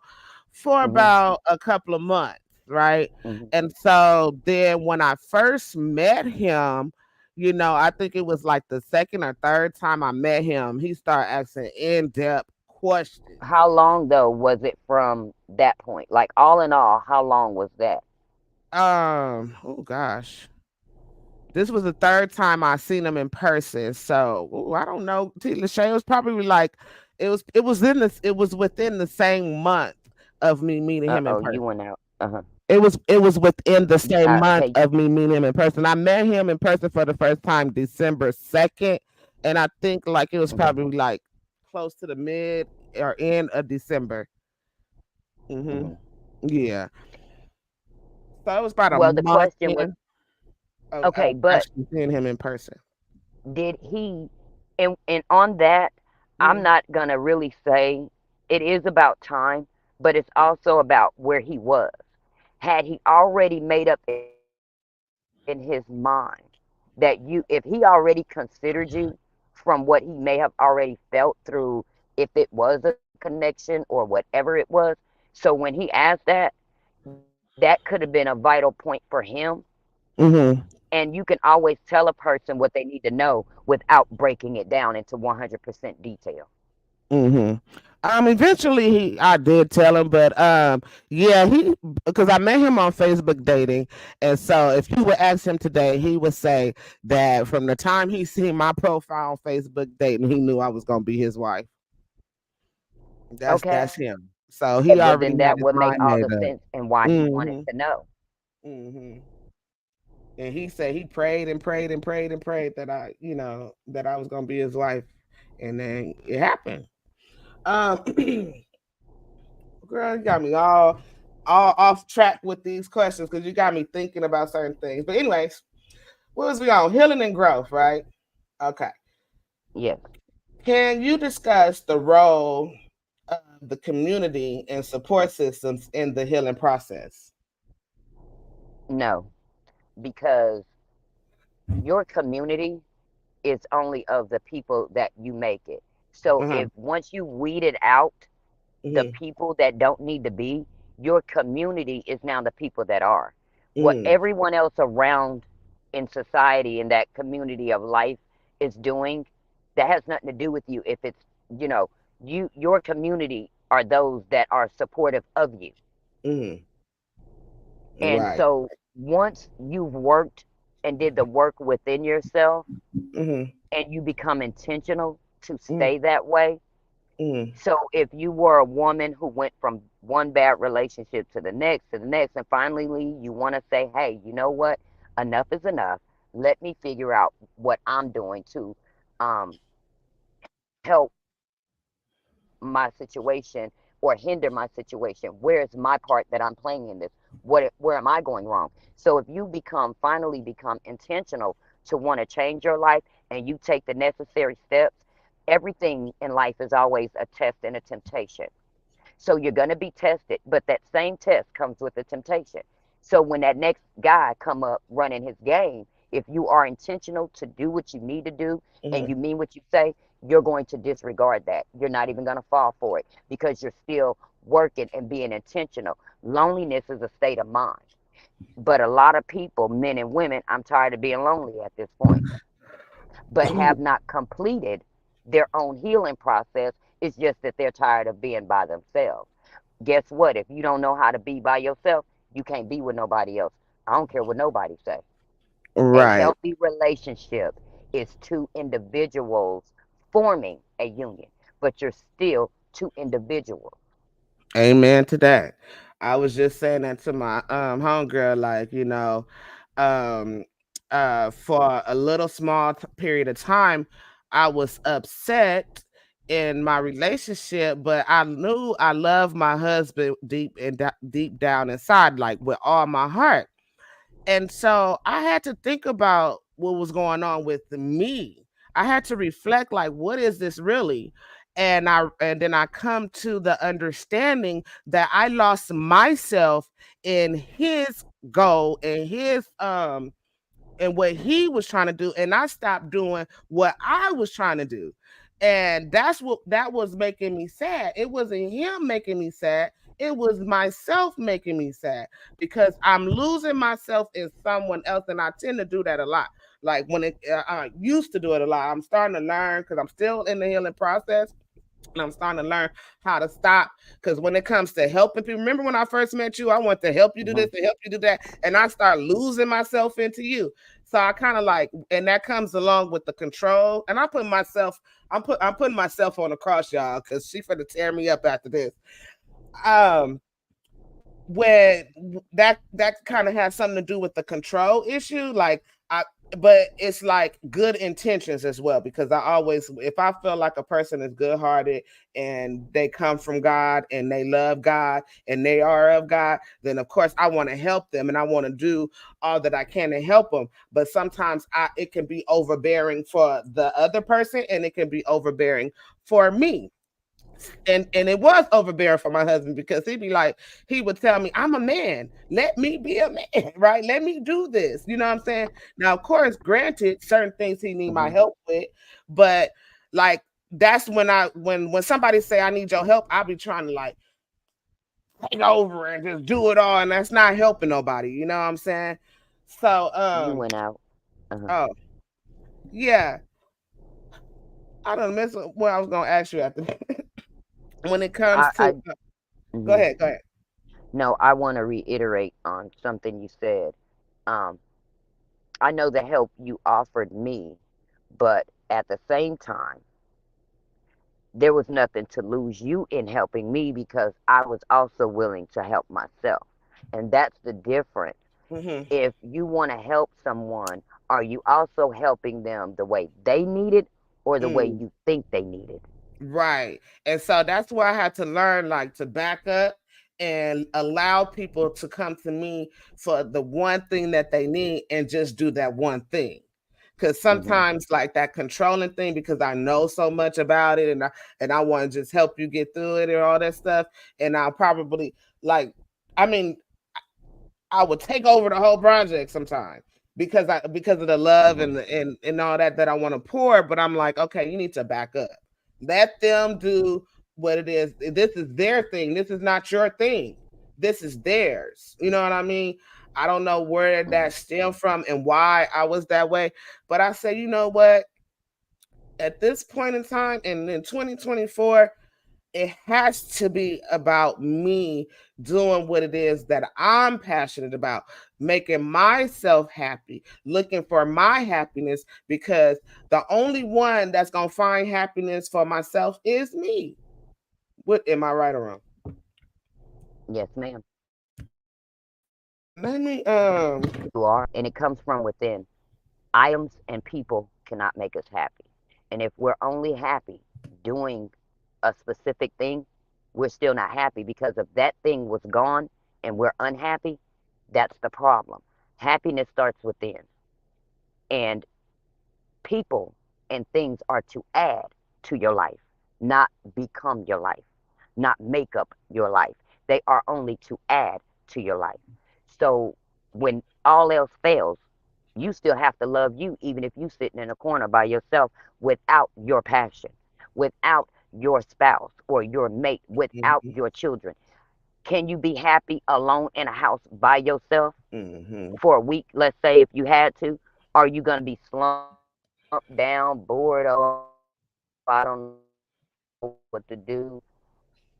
for Hmm. about a couple of months, right? Hmm. And so then when I first met him, I think it was like the second or third time I met him, he started asking in-depth questions. How long though was it from that point? Like all in all, how long was that? Oh gosh. This was the third time I seen him in person. So I don't know. T Lachey was probably like it was within the same month of me meeting him in Uh-oh, person. you went out. Uh-huh. It was within the same month Okay. of me meeting him in person. I met him in person for the first time December 2nd. And I think like it was Hmm. probably like close to the mid or end of December. Hmm. Yeah. So it was about a Well, the month question was, in of okay, but actually seeing him in person. did he, and on that, I'm Mhm. not gonna really say it is about time, but it's also about where he was. Had he already made up his mind in his mind that you, if he already considered you from what he may have already felt through, if it was a connection or whatever it was. So when he asked that, that could have been a vital point for him. Mm-hmm. And you can always tell a person what they need to know without breaking it down into 100% detail. Mm-hmm. Eventually I did tell him, but yeah, because I met him on Facebook dating, and so if you would ask him today, he would say that from the time he seen my profile on Facebook dating, he knew I was gonna be his wife. That's Okay. him. So Well, he then already that had would his make mind all the made sense up. and why he wanted Mm-hmm. to know. Mm-hmm. And he said he prayed and prayed and prayed and prayed that that I was gonna be his wife, and then it happened. Um, Girl, you got me all off track with these questions because you got me thinking about certain things. But anyways, what was we on? Healing and growth, right? Okay. Yes. Can you discuss the role of the community and support systems in the healing process? No, because your community is only of the people that you make it. So Uh-huh. if once you weeded out the Mm-hmm. people that don't need to be, your community is now the people that are. What Mm-hmm. everyone else around in society in that community of life is doing, that has nothing to do with you. If it's, you know, your community are those that are supportive of you. Mm-hmm. And Right. so once you've worked and did the work within yourself Mm-hmm. and you become intentional to Mm-hmm. stay that way. Mm-hmm. So if you were a woman who went from one bad relationship to the next, and finally you want to say, hey, you know what? Enough is enough. Let me figure out what I'm doing to help my situation or hinder my situation. Where's my part that I'm playing in this? Where am I going wrong? So if you finally become intentional to want to change your life and you take the necessary steps, everything in life is always a test and a temptation. So you're going to be tested, but that same test comes with a temptation. So when that next guy come up running his game, if you are intentional to do what you need to do and Mm-hmm. you mean what you say, you're going to disregard that. You're not even going to fall for it because you're still working and being intentional. Loneliness is a state of mind. But a lot of people, men and women, I'm tired of being lonely at this point, but have not completed their own healing process. It's just that they're tired of being by themselves. Guess what? If you don't know how to be by yourself, you can't be with nobody else. I don't care what nobody say. A Right. healthy relationship is two individuals forming a union, but you're still two individuals. Amen to that. I was just saying that to my homegirl, like, um for a little small period of time, I was upset in my relationship, but I knew I loved my husband deep down inside, like with all my heart. And so I had to think about what was going on with me. I had to reflect, like, what is this really? And then I come to the understanding that I lost myself in his goal and his and what he was trying to do, and I stopped doing what I was trying to do. And that was making me sad. It wasn't him making me sad, it was myself making me sad because I'm losing myself in someone else, and I tend to do that a lot. Like when I used to do it a lot. I'm starting to learn because I'm still in the healing process, and I'm starting to learn how to stop. Because when it comes to helping people, remember when I first met you, I want to help you do Hmm. this, to help you do that, and I start losing myself into you. So I kind of like, and that comes along with the control. And I'm putting myself on the cross, y'all, because she finna tear me up after this. Um, where that kind of has something to do with the control issue, like I but it's like good intentions as well, because I always, if I feel like a person is good-hearted and they come from God and they love God and they are of God, then of course I want to help them and I want to do all that I can to help them. But sometimes it can be overbearing for the other person and it can be overbearing for me. And it was overbearing for my husband because he'd be like, he would tell me, I'm a man. Let me be a man, right? Let me do this. You know what I'm saying? Now, of course, granted, certain things he need my Hmm. help with, but like that's when when somebody say I need your help, I'll be trying to like take over and just do it all, and that's not helping nobody. You know what I'm saying? So, You went out. Uh-huh. oh yeah, I don't miss what I was gonna ask you after when it comes I, to. I, Go hmm ahead, go ahead. No, I want to reiterate on something you said. Um, I know the help you offered me, but at the same time, there was nothing to lose you in helping me because I was also willing to help myself. And that's the difference. Hmm. If you want to help someone, are you also helping them the way they need it or the way Mm, you think they need it? right. And so that's why I had to learn like to back up and allow people to come to me for the one thing that they need and just do that one thing. Cause Hmm. sometimes like that controlling thing, because I know so much about it and I want to just help you get through it and all that stuff. And I'll probably like, I mean, I would take over the whole project sometimes because of the love Hmm. and all that I want to pour. But I'm like, okay, you need to back up. Let them do what it is. This is their thing. This is not your thing. This is theirs. You know what I mean? I don't know where that Hmm. stemmed from and why I was that way. But I say, you know what? At this point in time and in 2024, it has to be about me doing what it is that I'm passionate about, making myself happy, looking for my happiness, because the only one that's gonna find happiness for myself is me. What am I right or wrong? Yes, ma'am. Let me You are. And it comes from within. Items and people cannot make us happy. And if we're only happy doing a specific thing, we're still not happy because if that thing was gone and we're unhappy, that's the problem. Happiness starts within. And people and things are to add to your life, not become your life, not make up your life. They are only to add to your life. So when all else fails, you still have to love you, even if you sitting in a corner by yourself without your passion, without your spouse or your mate, without mm-hmm, your children. Can you be happy alone in a house by yourself mm-hmm, for a week, let's say, if you had to? Are you going to be slumped down, bored? Oh, I don't know what to do.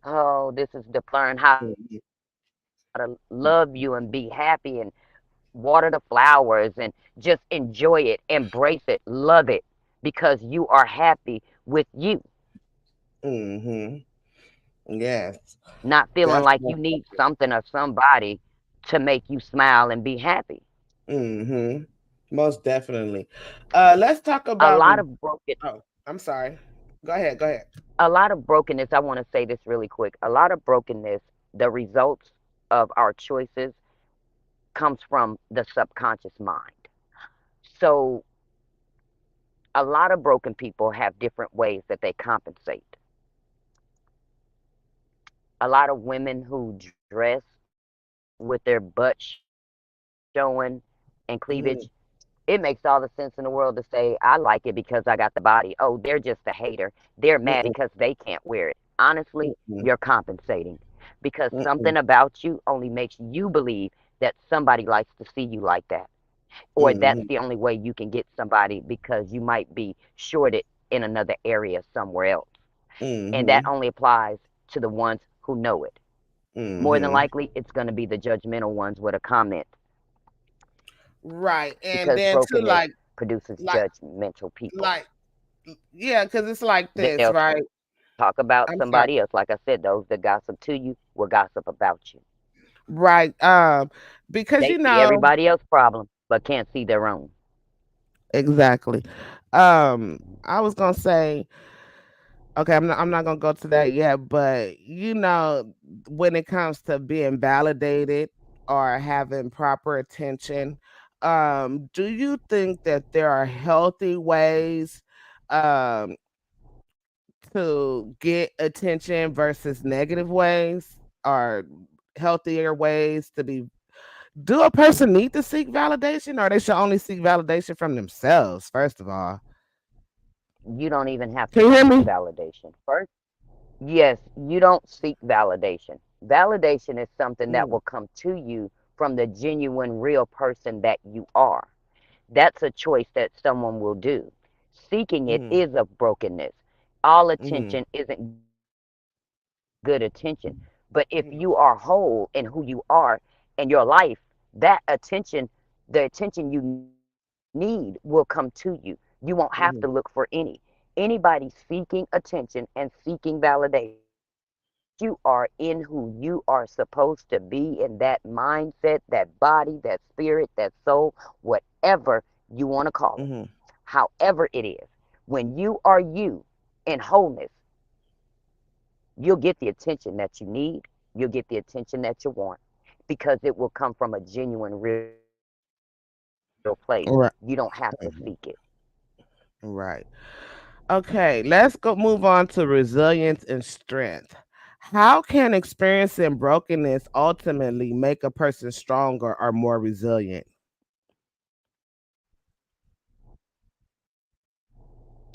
Oh, this is depressing. Learn how to love you and be happy and water the flowers and just enjoy it, embrace it, love it because you are happy with you, mm-hmm. Yes, not feeling like you definitely. need something or somebody to make you smile and be happy. Mm-hmm. Most definitely. Let's talk A about lot of broken oh, I'm sorry. Go ahead, go ahead. a lot of brokenness, I want to say this really quick. A lot of brokenness, the results of our choices comes from the subconscious mind. So a lot of broken people have different ways that they compensate. A lot of women who dress with their butt showing and cleavage, it makes all the Mm-hmm. sense in the world to say, I like it because I got the body. Oh, they're just a hater. They're mad because they can't wear it. Honestly, you're Mm-mm. compensating because something Mm-mm. about you only makes you believe that somebody likes to see you like that. Or that's Mhm, the only way you can get somebody because you might be shorted in another area somewhere else. And that mhm, only applies to the ones who know it. More than mhm. likely, it's going to be the judgmental ones with a comment Right, and because then too, brokenness produces like, judgmental people. like, yeah, because it's like this, They'll right? talk about I'm sorry. somebody else. Like I said, those that gossip to you will gossip about you. Right, because They see everybody else's problem, but can't see their own. exactly. I was gonna say, okay, I'm not gonna go to that yet, but when it comes to being validated or having proper attention, do you think that there are healthy ways? Um, to get attention versus negative ways or healthier ways to be? Do a person need to seek validation, or they should only seek validation from themselves? First of all, You don't even have can to you hear seek me? validation. First, yes, you don't seek validation. Validation is something that Mm, will come to you from the genuine, real person that you are. That's a choice that someone will do. Seeking it mm, is a brokenness. All mm, attention isn't good attention. But if you are whole in who mm, you are and your life, that attention, the attention you need will come to you. You won't have to look for any. mm, Anybody seeking attention and seeking validation, if you are in who you are supposed to be in that mindset, that body, that spirit, that soul, whatever you want to call it, mm, however it is, when you are you in wholeness, you'll get the attention that you need. You'll get the attention that you want because it will come from a genuine, real place. You don't have to seek it. right. Mhm. Right. Okay, let's go move on to resilience and strength. How can experiencing brokenness ultimately make a person stronger or more resilient?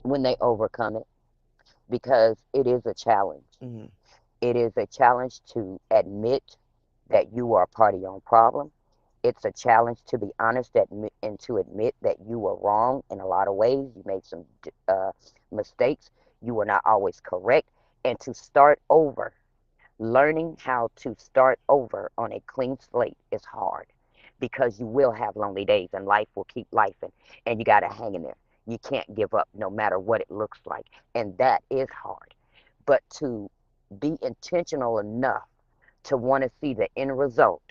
When they overcome it, because it is a challenge. Mhm, It is a challenge to admit that you are a part of your own problem. It's a challenge to be honest and to admit that you were wrong in a lot of ways. You made some mistakes. You were not always correct. And to start over. Learning how to start over on a clean slate is hard because you will have lonely days and life will keep life and you got to hang in there. You can't give up no matter what it looks like. And that is hard. But to be intentional enough to want to see the end result,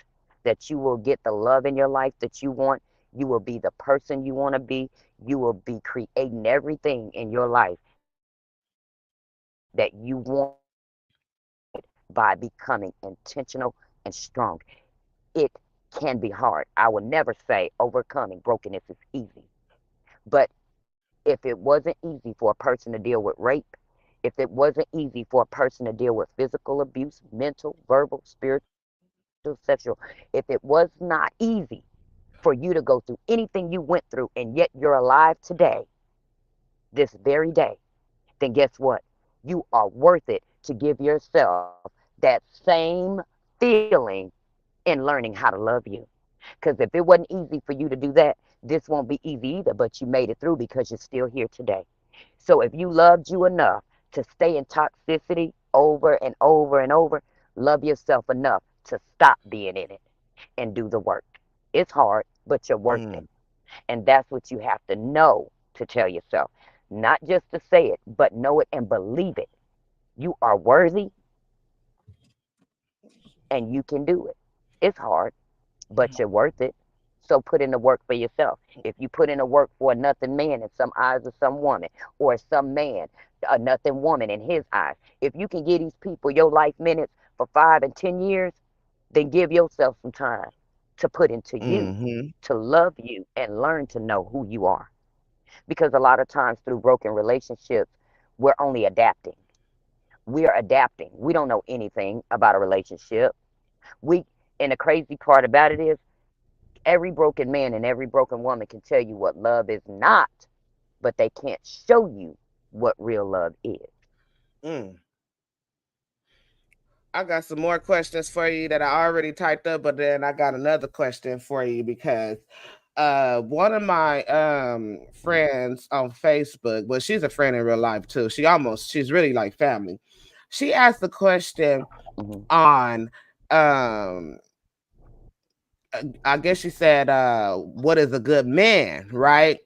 that you will get the love in your life that you want, you will be the person you want to be, you will be creating everything in your life that you wanted by becoming intentional and strong. It can be hard. I will never say overcoming brokenness is easy. But if it wasn't easy for a person to deal with rape, if it wasn't easy for a person to deal with physical abuse, mental, verbal, spiritual, sexual, if it was not easy for you to go through anything you went through and yet you're alive today, this very day, then guess what? You are worth it to give yourself that same feeling in learning how to love you. Because if it wasn't easy for you to do that, this won't be easy either, but you made it through because you're still here today. So if you loved you enough to stay in toxicity over and over and over, love yourself enough to stop being in it and do the work. It's hard, but you're worth it. mm, And that's what you have to know to tell yourself. Not just to say it, but know it and believe it. You are worthy and you can do it. It's hard, but you're worth it. So put in the work for yourself. If you put in the work for a nothing man in some eyes of some woman, or some man, a nothing woman in his eyes, if you can give these people your life minutes for 5 and 10 years, then give yourself some time to put into you, mhm, to love you, and learn to know who you are. Because a lot of times through broken relationships, we're only adapting. We are adapting. We don't know anything about a relationship. We, and the crazy part about it is, every broken man and every broken woman can tell you what love is not, but they can't show you what real love is. mm. I got some more questions for you that I already typed up, but then I got another question for you because one of my friends on Facebook, well, she's a friend in real life too. She's really like family. She asked the question Hmm. on um I guess she said what is a good man, right?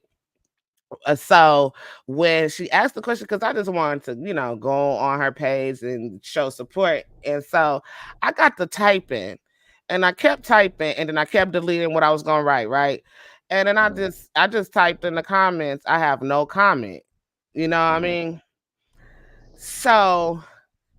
So when she asked the question, because I just wanted to, go on her page and show support. And so I got to typing and I kept typing and then I kept deleting what I was gonna write, right? And then I Hmm. just I just typed in the comments, I have no comment. You know what I Hmm. mean? So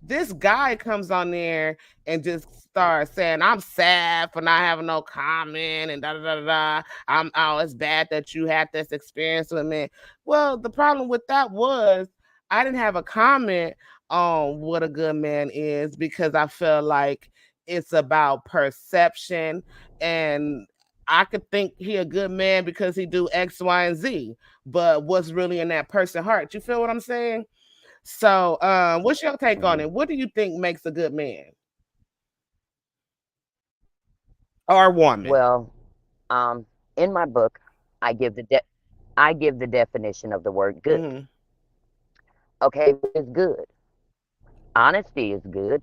this guy comes on there and just starts saying, I'm sad for not having no comment and da da da da. It's bad that you had this experience with me. Well, the problem with that was I didn't have a comment on what a good man is because I feel like it's about perception, and I could think he a good man because he do X, Y, and Z, but what's really in that person's heart? You feel what I'm saying? So, what's your take on Mhm. it? What do you think makes a good man or woman? Well, in my book, I give I give the definition of the word good. Mm-hmm. Okay, what is good? Honesty is good.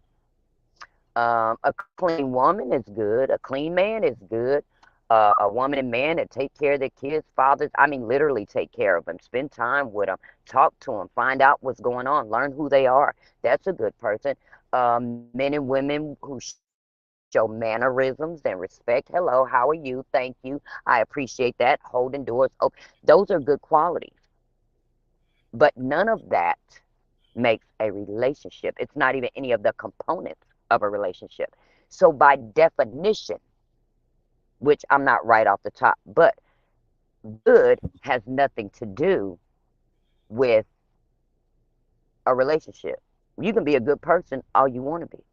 A clean woman is good. A clean man is good. A woman and man that take care of their kids, fathers. I mean, literally take care of them. Spend time with them. Talk to them. Find out what's going on. Learn who they are. That's a good person. Men and women who show mannerisms and respect. Hello, how are you? Thank you. I appreciate that. Holding doors open. Those are good qualities. But none of that makes a relationship. It's not even any of the components of a relationship. So, by definition, which I'm not right off the top, but good has nothing to do with a relationship. You can be a good person all you want to be.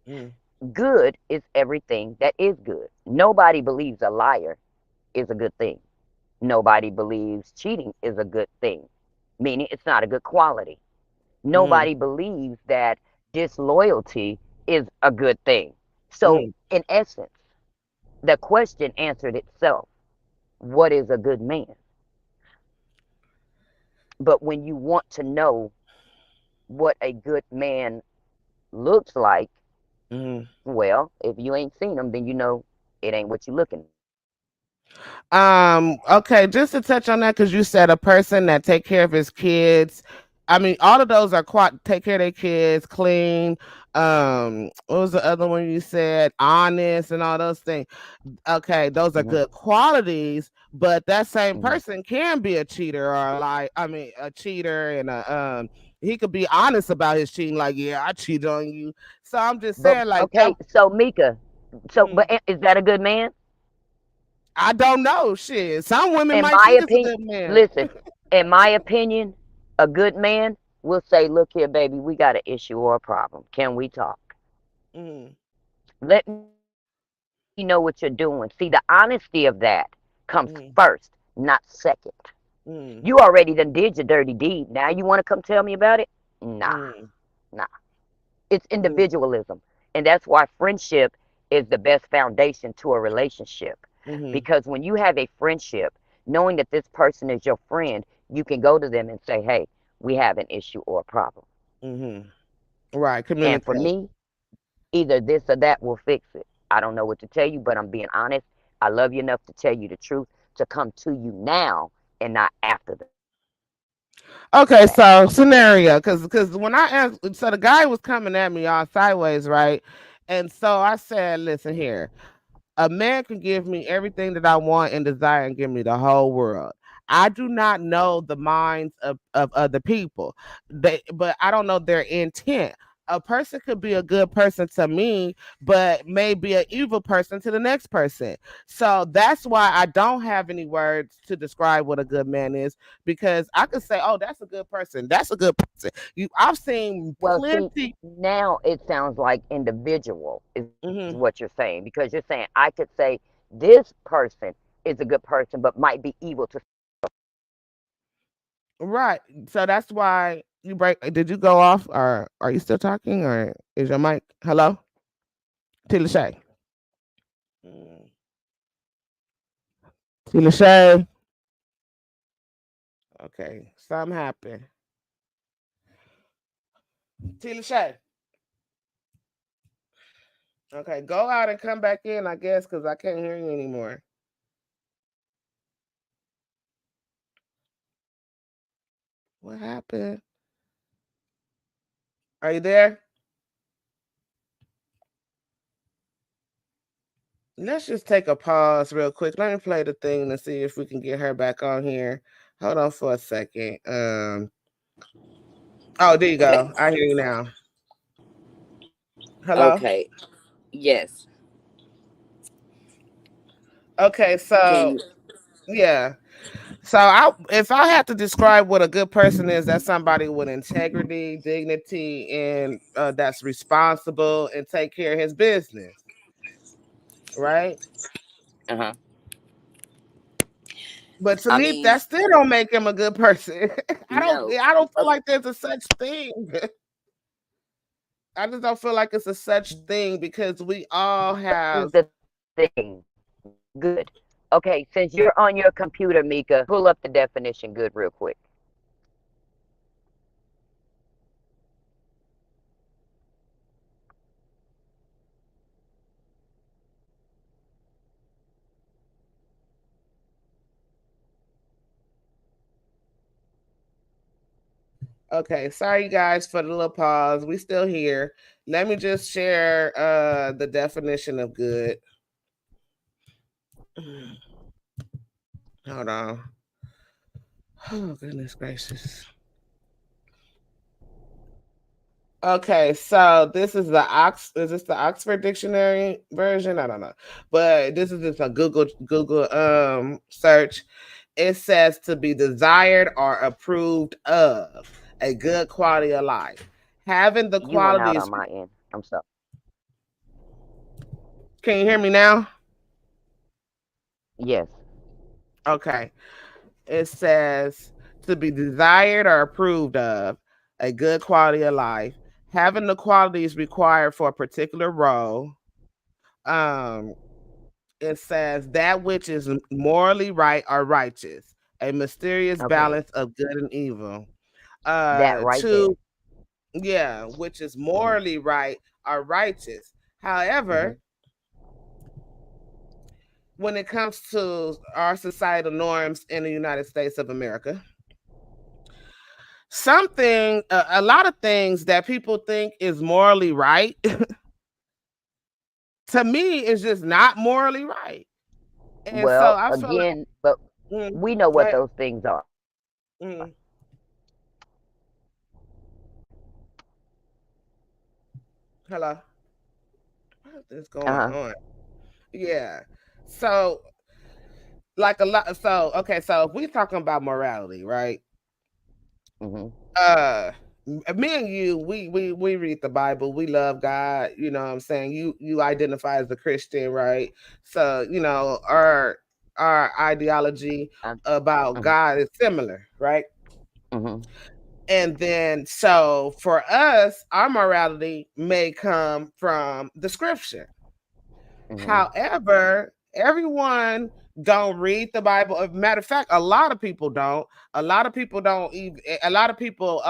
Mm-hmm. Good is everything that is good. Nobody believes a liar is a good thing. Nobody believes cheating is a good thing, meaning it's not a good quality. Mm-hmm. Nobody believes that disloyalty is a good thing. So, Mm-hmm. in essence, the question answered itself. What is a good man? But when you want to know what a good man looks like, Mm-hmm. well, if you ain't seen him, then you know it ain't what you're looking at. Okay, just to touch on that, because you said a person that take care of his kids. I mean, all of those are quite take care of their kids, clean. What was the other one you said? Honest and all those things. Okay, those are Hmm. good qualities, but that same Hmm. person can be a cheater or like, I mean, a cheater and a he could be honest about his cheating, like, yeah, I cheated on you. So I'm just But saying, like that. okay, so Mika, so Hmm, but is that a good man? I don't know. Shit, some women In might my think it's a opinion, good man. listen, in my opinion, a good man will say, "Look here, baby, we got an issue or a problem. Can we talk? Mm, Let me know what you're doing." See, the honesty of that comes first, mm, not second. You mm, already done did your dirty deed. Now you want to come tell me about it? Nah, mm, nah. It's mm, individualism. And that's why friendship is the best foundation to a relationship. mm, Because when you have a friendship, knowing that this person is your friend, you can go to them and say, hey, we have an issue or a problem. mm. Right, And for communicate. me, either this or that will fix it. I don't know what to tell you, but I'm being honest. I love you enough to tell you the truth, to come to you now and not after the fact. Okay, so scenario, because when I asked, so the guy was coming at me all sideways, right? And so I said, listen here, a man can give me everything that I want and desire and give me the whole world. I do not know the minds of other people. But I don't know their intent. A person could be a good person to me, but may be an evil person to the next person. So that's why I don't have any words to describe what a good man is, because I could say, oh, that's a good person. That's a good person. I've seen Well, see, plenty. now it sounds like individual is what you're Mhm. saying, because you're saying I could say this person is a good person, but might be evil to. Right. So that's why you break. Did you go off, or are you still talking, or is your mic? Hello, Tila Shay. Mm. Tila Shay. Okay, something happened. Tila Shay. Okay, go out and come back in, I guess, because I can't hear you anymore. What happened? Are you there? Let's just take a pause real quick. Let me play the thing and see if we can get her back on here. Hold on for a second. Oh, there you go. I hear you now. Hello. Okay. Yes. Okay, Can so you? yeah. So, if I had to describe what a good person is, that's somebody with integrity, dignity, and that's responsible and take care of his business, right? Uh-huh. But to I me, mean, that still don't make him a good person. I don't. no. I don't feel Okay, like there's a such thing. I just don't feel like it's a such thing because we all this have. is the thing. Good. Okay, since you're on your computer, Mika, pull up the definition good real quick. Okay, sorry guys for the little pause. We still here. Let me just share the definition of good. Hold on. Oh goodness gracious. Okay, so this is the is this the Oxford Dictionary version? I don't know. But this is just a Google search. It says to be desired or approved of a good quality of life. Having the You went out qualities. on my end. I'm sorry. Can you hear me now? Yes. Okay. It says to be desired or approved of a good quality of life, having the qualities required for a particular role. Um, it says that which is morally right or righteous, a mysterious Okay. balance of good and evil. That right there. Two, yeah, which is Mhm. morally right or righteous. However, Mhm. when it comes to our societal norms in the United States of America, something a lot of things that people think is morally right to me is just not morally right, and so Well, I feel like again, but mm, we know what right, those things are. mm, hello, what is going Uh-huh. on? Yeah, so like a lot, so okay, so if we talking about morality, right? Mhm. uh Me and you, we read the Bible, we love God, you know what I'm saying? You identify as a Christian, right? So our ideology Um, about mhm. God is similar, right? Mhm. And then so for us, our morality may come from the scripture. Mhm. However, everyone don't read the Bible. As a matter of fact, a lot of people don't. A lot of people don't even. A lot of people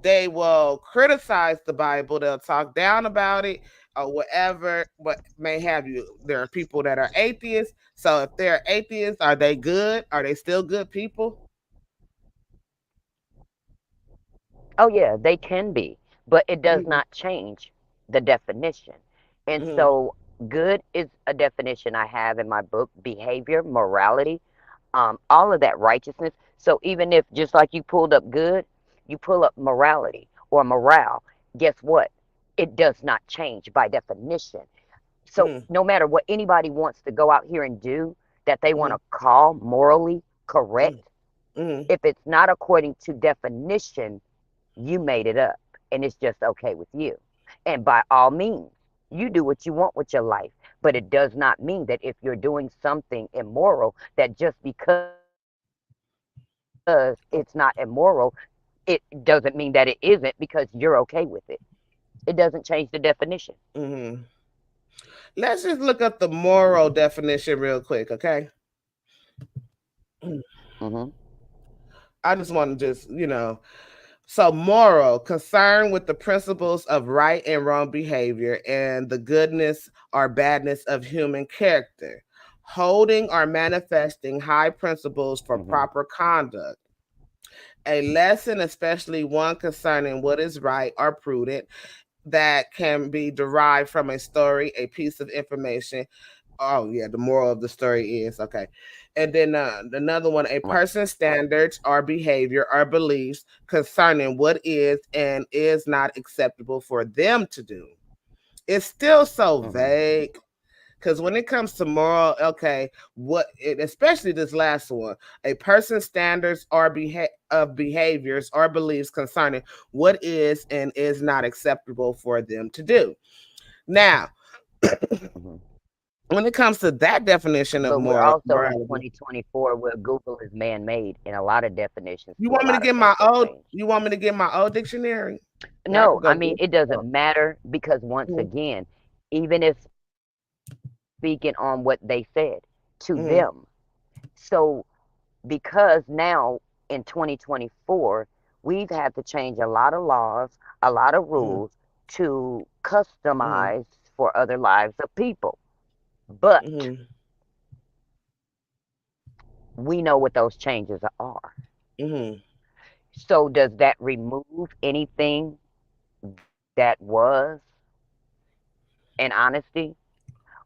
they will criticize the Bible. They'll talk down about it or whatever, what may have you. There are people that are atheists. So if they're atheists, are they good? Are they still good people? Oh yeah, they can be, but it does Mm-hmm, not change the definition. And mm-hmm, so good is a definition I have in my book, behavior, morality, all of that righteousness. So even if just like you pulled up good, you pull up morality or morale, guess what? It does not change by definition. So mm-hmm, no matter what anybody wants to go out here and do that they want mm-hmm, to call morally mm-hmm, correct, mm-hmm, if it's not according to definition, you made it up and it's just okay with you. And by all means, you do what you want with your life. But it does not mean that if you're doing something immoral, that just because it's not immoral, it doesn't mean that it isn't because you're okay with it. It doesn't change the definition. mm-hmm. Let's just look up the moral definition real quick, okay? Hmm. I just want to so moral, concern with the principles of right and wrong behavior and the goodness or badness of human character, holding or manifesting high principles for Hmm. proper conduct. A lesson, especially one concerning what is right or prudent, that can be derived from a story, a piece of information. Oh yeah, the moral of the story is okay. And then another one, a Right. person's standards or behavior or beliefs concerning what is and is not acceptable for them to do. It's still so Hmm. vague. Because when it comes to moral, okay, especially this last one, a person's standards or of behaviors or beliefs concerning what is and is not acceptable for them to do. Now, Hmm. when it comes to that definition of But we're also in morality, 2024 where Google is man made in a lot of definitions you to a want me to lot of get things my that old? change. You want me to get my old dictionary? I No, could I go mean, get it doesn't some. matter because once Mm-hmm, again, even if speaking on what they said to them, mm-hmm, so because now in 2024, we've had to change a lot of laws, a lot of mm-hmm, rules to mm-hmm, customize for other lives of people. But mm-hmm, we know what those changes are. mm-hmm, So does that remove anything that was in honesty?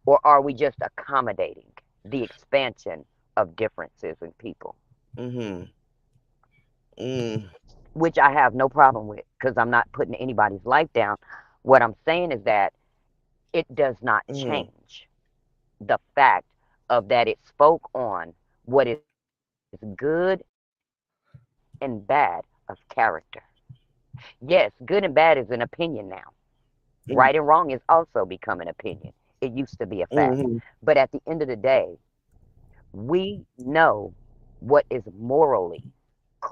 Or are we just accommodating the expansion of differences in people? mm-hmm, mm-hmm, Which I have no problem with because I'm not putting anybody's life down. What I'm saying is that it does not mm-hmm, change the fact of that it spoke on what is good and bad of character. Yes, good and bad is an opinion now. Right and wrong is also become an opinion. It used to be a fact. But at mm-hmm, the end of the day, we know what is morally correct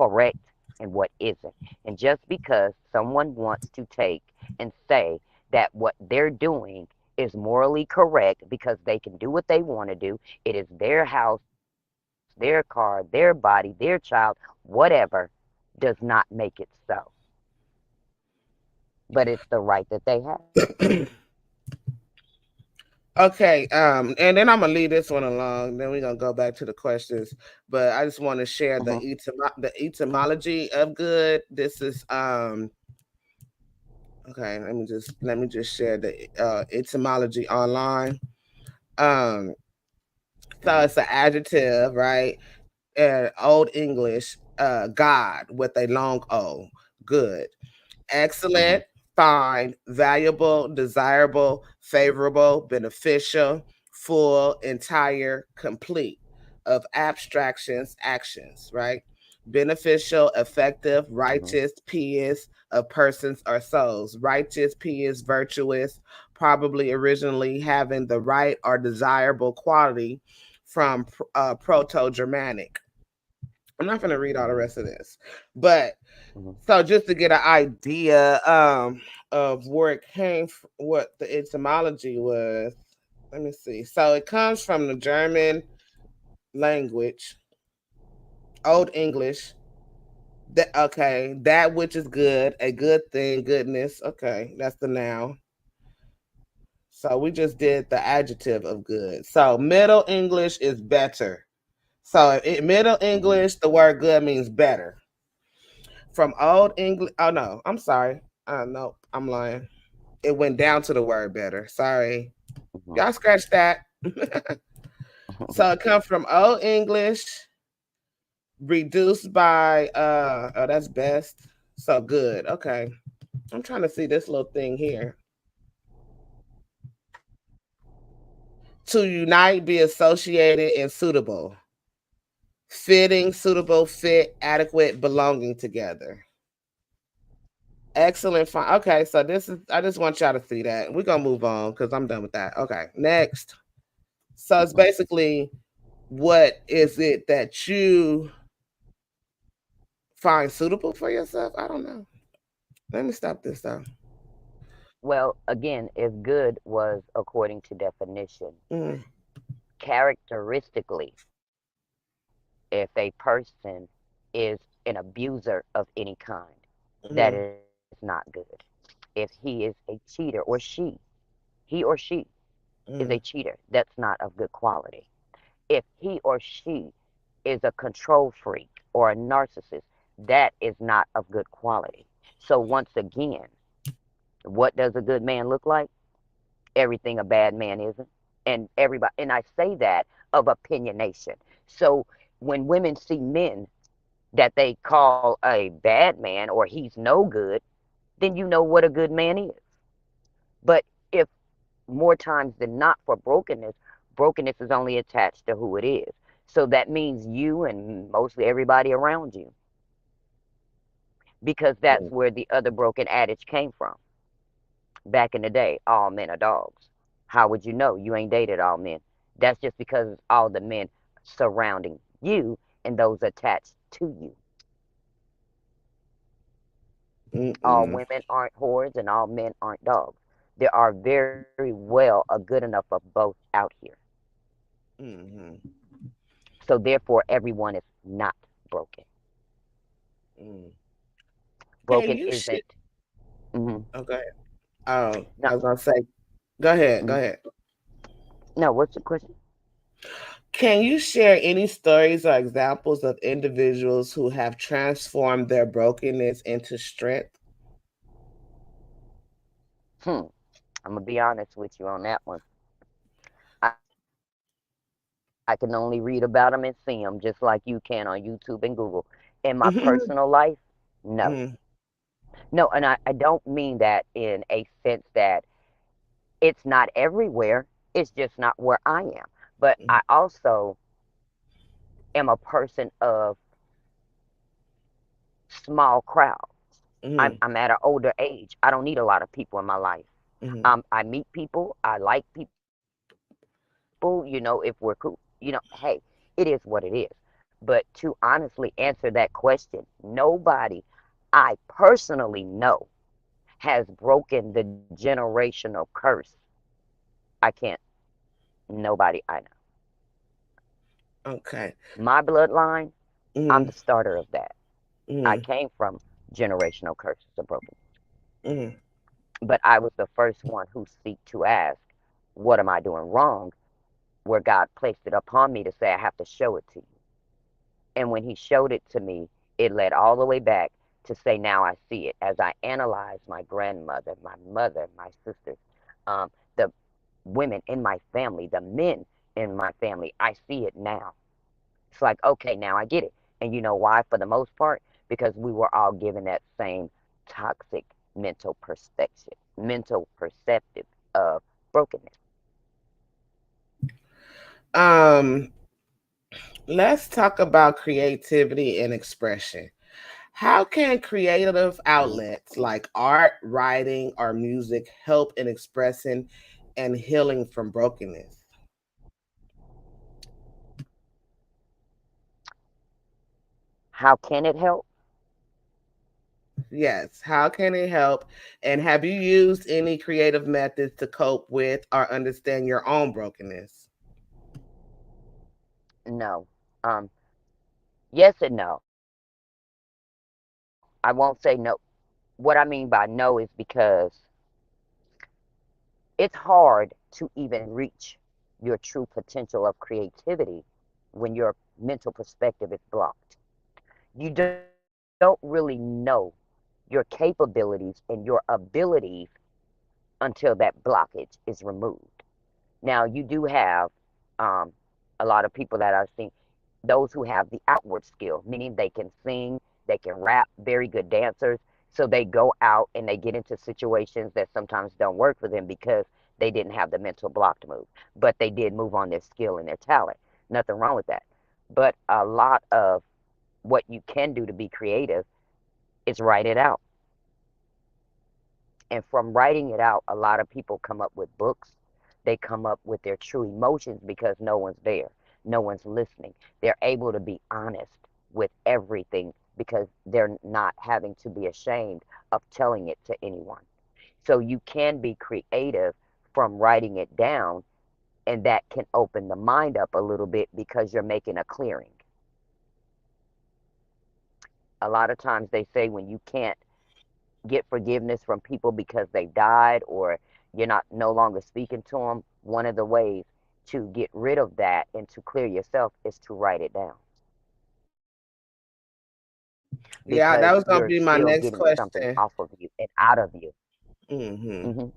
and what isn't. And just because someone wants to take and say that what they're doing is morally correct because they can do what they want to do, it is their house, their car, their body, their child, whatever, does not make it so. But it's the right that they have. Okay, and then I'm gonna leave this one alone. Then we're gonna go back to the questions. But I just want to share Hmm. the etymology of good. This is okay. Let me just share the etymology online. Um, so Hmm. it's an adjective, right? Old English, God with a long O, good. Hmm. Excellent, fine, valuable, desirable, favorable, beneficial, full, entire, complete of abstractions, actions, right? Beneficial, effective, Hmm. righteous, pious of persons or souls. Righteous, pious, virtuous, probably originally having the right or desirable quality from Proto Germanic. I'm not going to read all the rest of this, but Hmm. so just to get an idea of where it came, what the etymology was. Let me see. So it comes from the German language, Old English. That okay, that which is good, a good thing, goodness. Okay, that's the noun. So we just did the adjective of good. So Middle English is better. So in Middle Hmm. English, the word good means better. From Old English, oh no, I'm sorry. No, I'm lying. It went down to the word better. Sorry. Hmm. Y'all scratch that. So it comes from Old English, reduced by oh that's best. So good. Okay. I'm trying to see this little thing here. To unite, be associated, and suitable. Fitting, suitable, fit, adequate, belonging together. Excellent. Fine. Okay, so this is I just want y'all to see that. We're gonna move on because I'm done with that. Okay, next. So it's Hmm. basically what is it that you find suitable for yourself? I don't know. Let me stop this though. Well, again, if good was according to definition, Mm, characteristically, if a person is an abuser of any kind, that is mm, not good. If he is a cheater he or she is a mm, cheater, that's not of good quality. If he or she is a control freak or a narcissist, that is not of good quality. So, once again, what does a good man look like? Everything a bad man isn't. And everybody, and I say that of opinionation. So, when women see men that they call a bad man or he's no good, then you know what a good man is. But if more times than not for brokenness, brokenness is only attached to who it is. So that means you and mostly everybody around you, because that's Mm, where the other broken adage came from. Back in the day, all men are dogs. How would you know? You ain't dated all men. That's just because all the men surrounding you and those attached to you. All mm-mm, women aren't whores and all men aren't dogs. There are very well a good enough of both out here. mm-hmm, So therefore, everyone is not broken. mm. Can Broken you share? isn't. Mm-hmm. Okay. Oh, No, I was gonna say, go ahead, go mm, ahead. no. What's the question? Can you share any stories or examples of individuals who have transformed their brokenness into strength? Hmm. I'm gonna be honest with you on that one. I can only read about them and see them, just like you can on YouTube and Google. In my personal life, no, Hmm. Mm, no, and I don't mean that in a sense that it's not everywhere. It's just not where I am. But I mm, also am a person of small crowds. I'm mm, I'm at an older age. I don't need a lot of people in my life. mm. I meet people. I like people. If we're cool, hey, it is what it is. But to honestly answer that question, nobody I personally know has broken the generational curse. I can't. Nobody I know. Okay. My bloodline, I'm Mm, the starter of that. I mm, came from generational curses of broken. mm. But I was the first one who seeked to ask, what am I doing wrong? Where God placed it upon me to say, I have to show it to you. And when He showed it to me, it led all the way back to say, now I see it. As I analyze my grandmother, my mother, my sisters, the women in my family, the men in my family, I see it now. It's like, okay, now I get it. And you know why? For the most part, because we were all given that same toxic mental perceptive of brokenness. Um, let's talk about creativity and expression. How can creative outlets like art, writing, or music help in expressing and healing from brokenness? How can it help? Yes, how can it help? And have you used any creative methods to cope with or understand your own brokenness? No. Yes and no. I won't say no. What I mean by no is because it's hard to even reach your true potential of creativity when your mental perspective is blocked. You don't really know your capabilities and your abilities until that blockage is removed. Now, you do have um, a lot of people that I've seen, those who have the outward skill, meaning they can sing, they can rap, very good dancers. So they go out and they get into situations that sometimes don't work for them because they didn't have the mental block to move, but they did move on their skill and their talent. Nothing wrong with that. But a lot of what you can do to be creative is write it out. And from writing it out, a lot of people come up with books. They come up with their true emotions because no one's there, no one's listening. They're able to be honest with everything because they're not having to be ashamed of telling it to anyone. So you can be creative from writing it down, and that can open the mind up a little bit because you're making a clearing. A lot of times they say when you can't get forgiveness from people because they died or you're not no longer speaking to them, one of the ways to get rid of that and to clear yourself is to write it down because Yeah, that you're was gonna be still my getting next something off question. of you and out of you. Hmm. hmm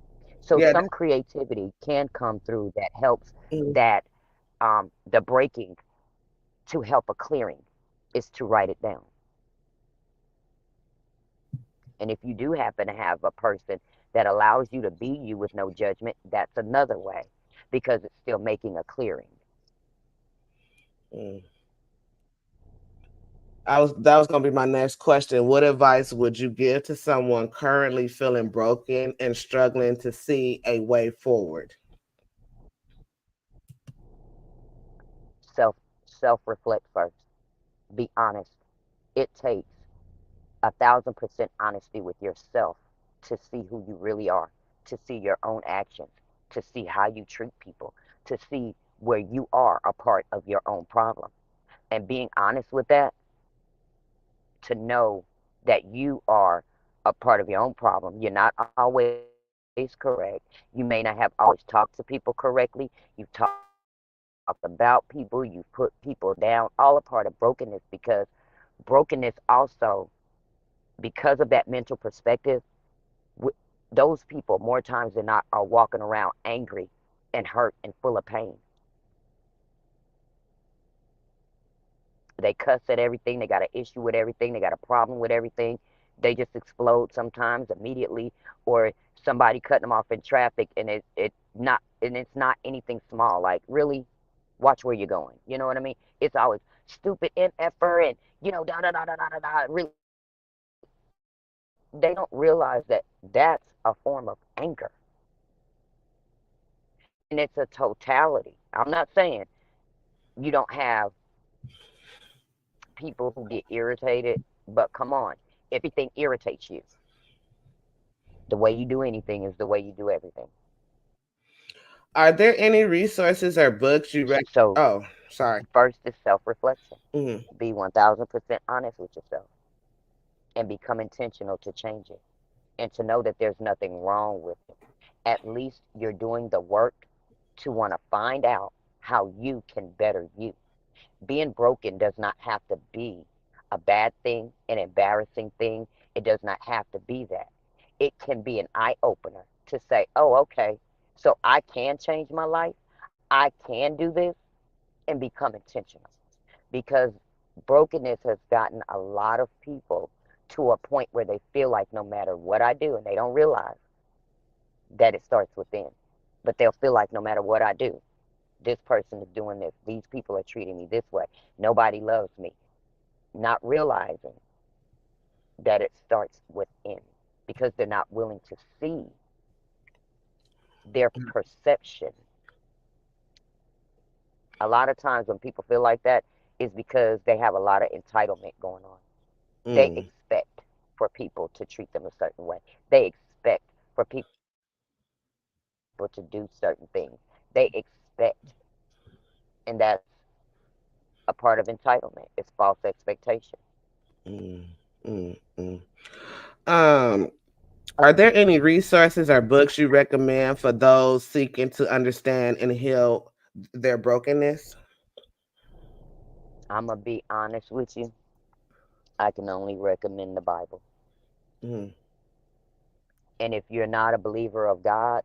So Yeah. some creativity can come through that helps Mm. that the breaking to help a clearing is to write it down. And if you do happen to have a person that allows you to be you with no judgment, that's another way because it's still making a clearing. Mm. That was gonna be my next question. What advice would you give to someone currently feeling broken and struggling to see a way forward? Self self reflect first. Be honest. It takes 1,000% honesty with yourself to see who you really are, to see your own actions, to see how you treat people, to see where you are a part of your own problem. And being honest with that, to know that you are a part of your own problem. You're not always correct. You may not have always talked to people correctly. You've talked about people, you've put people down, all a part of brokenness because brokenness also, because of that mental perspective, those people more times than not are walking around angry and hurt and full of pain. They cuss at everything. They got an issue with everything. They got a problem with everything. They just explode sometimes immediately, or somebody cutting them off in traffic, and it's not anything small. Like really, watch where you're going. You know what I mean? It's always stupid mf'er and da da da da da da da. Really, they don't realize that that's a form of anger, and it's a totality. I'm not saying you don't have people who get irritated, but come on, if everything irritates you, the way you do anything is the way you do everything. Are there any resources or books you recommend? So, Oh, sorry. first is self reflection. Mm, Be 1000% honest with yourself and become intentional to change it and to know that there's nothing wrong with it. At least you're doing the work to want to find out how you can better you. Being broken does not have to be a bad thing, an embarrassing thing. It does not have to be that. It can be an eye opener to say, oh, okay, so I can change my life. I can do this and become intentional because brokenness has gotten a lot of people to a point where they feel like no matter what I do, and they don't realize that it starts within, but they'll feel like no matter what I do, this person is doing this, these people are treating me this way, nobody loves me, not realizing that it starts within because they're not willing to see their perception. A lot of times when people feel like that is because they have a lot of entitlement going on. They mm, expect for people to treat them a certain way. They expect for people to do certain things. They expect, and that's a part of entitlement. It's false expectation. mm, mm, mm. Um, are there any resources or books you recommend for those seeking to understand and heal their brokenness? I'm going to be honest with you. I can only recommend the Bible. Mm, And if you're not a believer of God,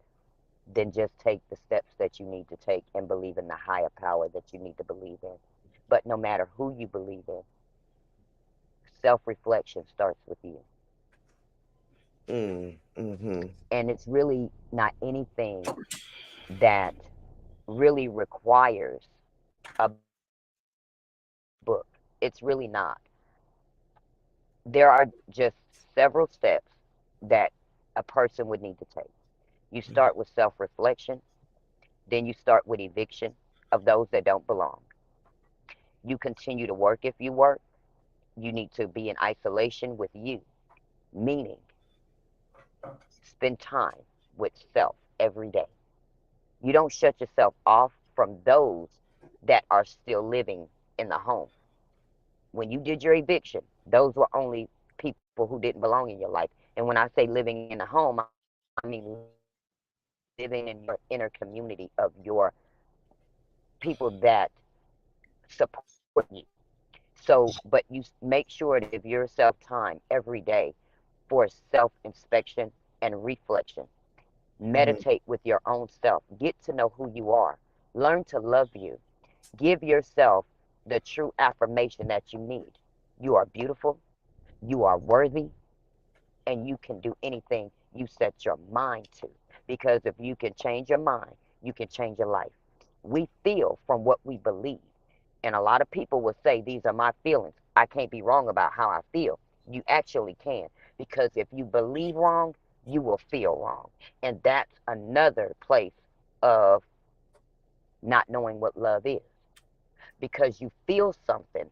then just take the steps that you need to take and believe in the higher power that you need to believe in. But no matter who you believe in, self reflection starts with you. mm, mm-hmm, And it's really not anything that really requires a book. It's really not. There are just several steps that a person would need to take. You start with self reflection, then you start with eviction of those that don't belong. You continue to work if you work. You need to be in isolation with you, meaning spend time with self every day. You don't shut yourself off from those that are still living in the home. When you did your eviction, those were only people who didn't belong in your life. And when I say living in the home, I mean living in your inner community of your people that support you. So, but you make sure to give yourself time every day for self inspection and reflection. Meditate mm-hmm, with your own self. Get to know who you are. Learn to love you. Give yourself the true affirmation that you need. You are beautiful. You are worthy. and you can do anything you set your mind to. Because if you can change your mind, you can change your life. We feel from what we believe. And a lot of people will say, these are my feelings. I can't be wrong about how I feel. You actually can. Because if you believe wrong, you will feel wrong. And that's another place of not knowing what love is. Because you feel something,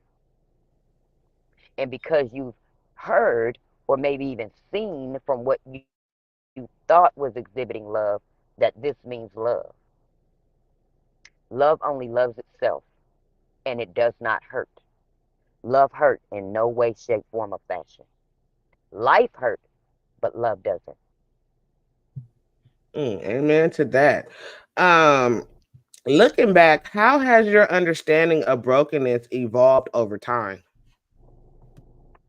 and because you've heard or maybe even seen from what you thought was exhibiting love, that this means love. Love only loves itself, and it does not hurt. Love hurt in no way, shape, form, or fashion. Life hurt, but love doesn't. Amen to that. Um, Looking back, how has your understanding of brokenness evolved over time?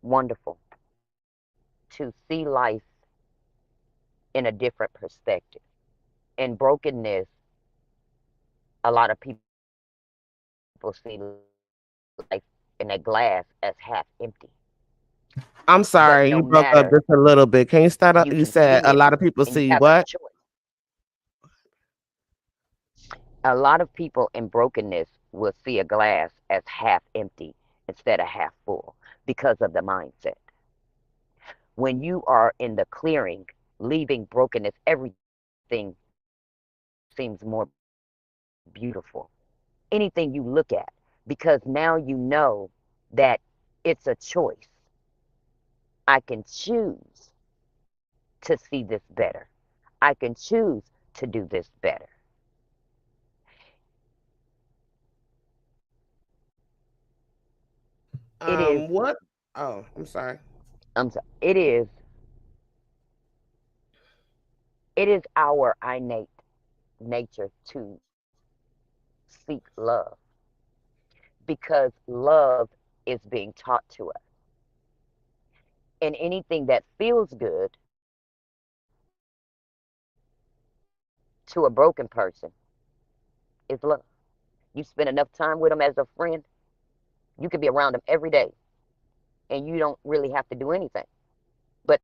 Wonderful to see life in a different perspective. In brokenness, a lot of people see life in a glass as half empty. I'm But no sorry, you broke matter, up just a little bit. Can you start up? you You can said see a it lot of people and you see have a what? choice. A lot of people in brokenness will see a glass as half empty instead of half full because of the mindset. When you are in the clearing, leaving brokenness, everything seems more beautiful. Anything you look at, because now you know that it's a choice. I can choose to see this better. I can choose to do this better. It is, What? Oh, I'm sorry. I'm sorry, it is our innate nature to seek love because love is being taught to us. And anything that feels good to a broken person is love. You spend enough time with them as a friend, you could be around them every day and you don't really have to do anything. But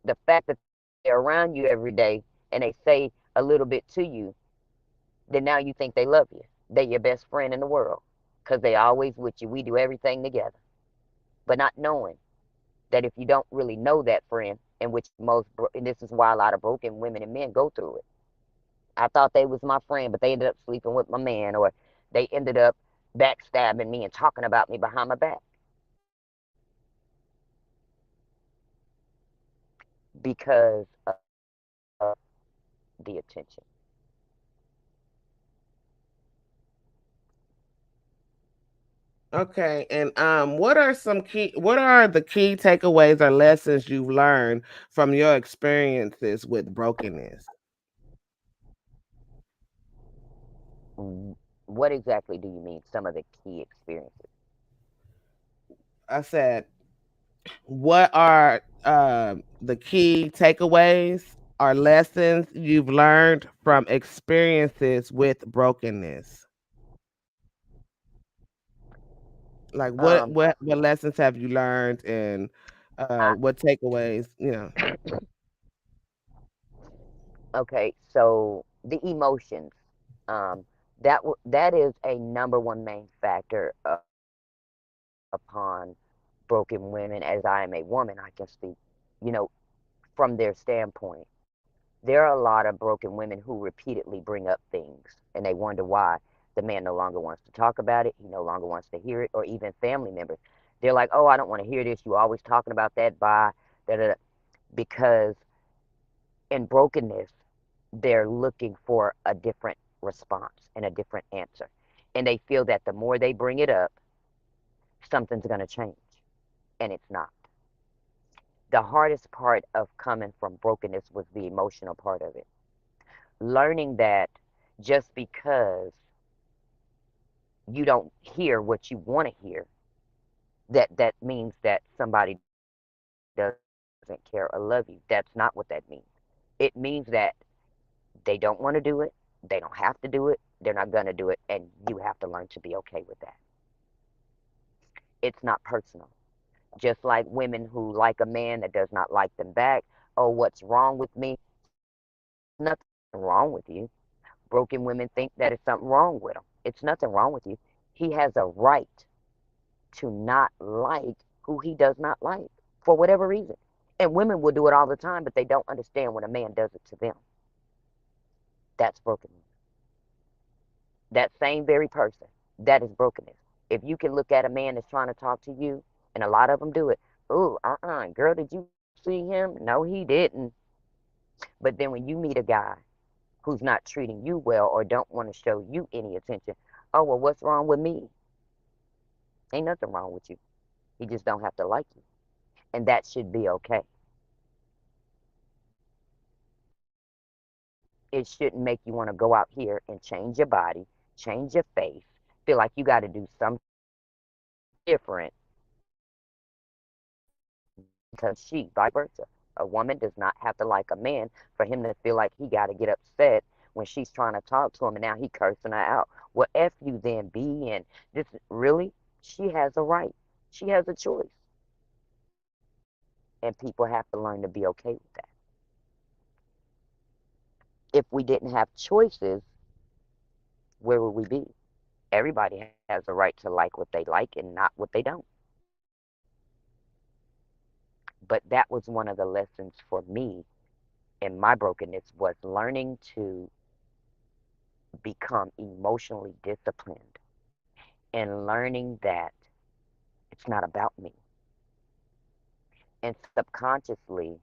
the fact that they're around you every day and they say a little bit to you, then now you think they love you. They're your best friend in the world because they always with you. We do everything together. But not knowing that if you don't really know that friend, and which and this is why a lot of broken women and men go through it. I thought they was my friend, but they ended up sleeping with my man, or they ended up backstabbing me and talking about me behind my back because of the attention. Okay, and what are the key takeaways or lessons you've learned from your experiences with brokenness? What exactly do you mean? Some of the key experiences. I said, what are the key takeaways or lessons you've learned from experiences with brokenness? Like Um, what lessons have you learned, and I, what takeaways, okay, so the emotions. Um, that is a number one main factor upon broken women. As I am a woman, I can speak, you know, from their standpoint. There are a lot of broken women who repeatedly bring up things and they wonder why the man no longer wants to talk about it, he no longer wants to hear it, or even family members. They're like, oh, I don't want to hear this. You always talking about that. Bye. Da, da, da. Because in brokenness, they're looking for a different response and a different answer. And they feel that the more they bring it up, something's going to change. And it's not. The hardest part of coming from brokenness was the emotional part of it. Learning that just because you don't hear what you want to hear, that means that somebody doesn't care or love you. That's not what that means. It means that they don't want to do it, they don't have to do it, they're not going to do it, and you have to learn to be okay with that. It's not personal. Just like women who like a man that does not like them back. Oh, what's wrong with me? There's nothing wrong with you. Broken women think that it's something wrong with them. It's nothing wrong with you. He has a right to not like who he does not like for whatever reason. And women will do it all the time, but they don't understand when a man does it to them. That's brokenness. That same very person, that is brokenness. If you can look at a man that's trying to talk to you, and a lot of them do it, oh, girl, did you see him? No, he didn't. But then when you meet a guy who's not treating you well or don't want to show you any attention, oh, well, what's wrong with me? Ain't nothing wrong with you. He just don't have to like you. And that should be okay. It shouldn't make you want to go out here and change your body, change your face, feel like you got to do something different because she, vice versa. A woman does not have to like a man for him to feel like he got to get upset when she's trying to talk to him and now he cursing her out. Well, F you then, B, and this really, she has a right. She has a choice. And people have to learn to be okay with that. If we didn't have choices, where would we be? Everybody has a right to like what they like and not what they don't. But that was one of the lessons for me in my brokenness was learning to become emotionally disciplined and learning that it's not about me. And subconsciously,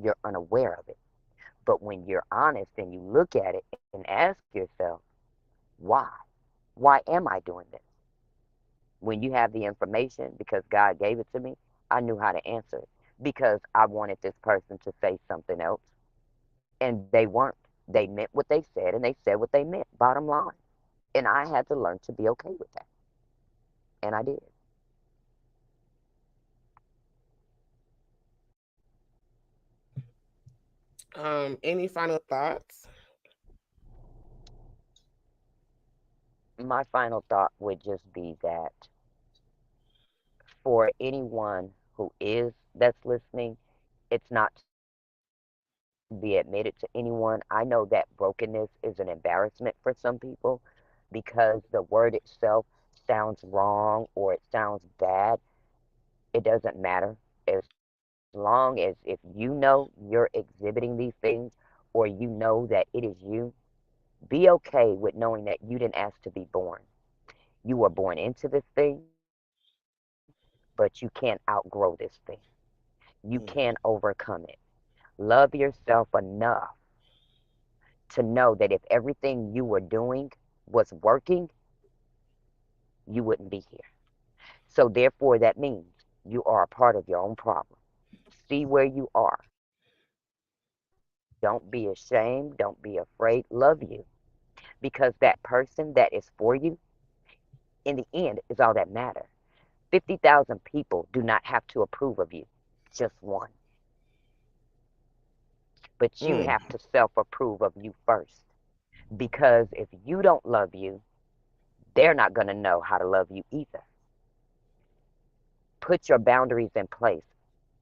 you're unaware of it. But when you're honest and you look at it and ask yourself, why? Why am I doing this? When you have the information, because God gave it to me, I knew how to answer it because I wanted this person to say something else. And they weren't. They meant what they said and they said what they meant, bottom line. And I had to learn to be okay with that. And I did. Any final thoughts? My final thought would just be that for anyone who is that's listening, it's not to be admitted to anyone. I know that brokenness is an embarrassment for some people because the word itself sounds wrong or it sounds bad. It doesn't matter. As long as if you know you're exhibiting these things or you know that it is you, be okay with knowing that you didn't ask to be born. You were born into this thing, but you can't outgrow this thing. You can overcome it. Love yourself enough to know that if everything you were doing was working, you wouldn't be here. So, therefore, that means you are a part of your own problem. See where you are. Don't be ashamed. Don't be afraid. Love you. Because that person that is for you, in the end, is all that matters. 50,000 people do not have to approve of you, just one. But you Mm. have to self approve of you first. Because if you don't love you, they're not going to know how to love you either. Put your boundaries in place,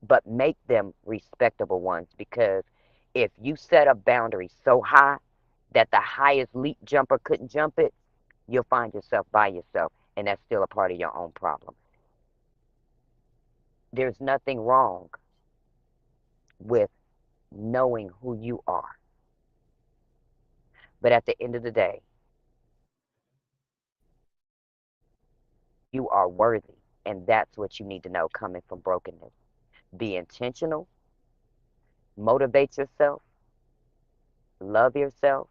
but make them respectable ones. Because if you set a boundary so high that the highest leap jumper couldn't jump it, you'll find yourself by yourself, and that's still a part of your own problem. There's nothing wrong with knowing who you are. But at the end of the day, you are worthy. And that's what you need to know coming from brokenness. Be intentional, motivate yourself, love yourself,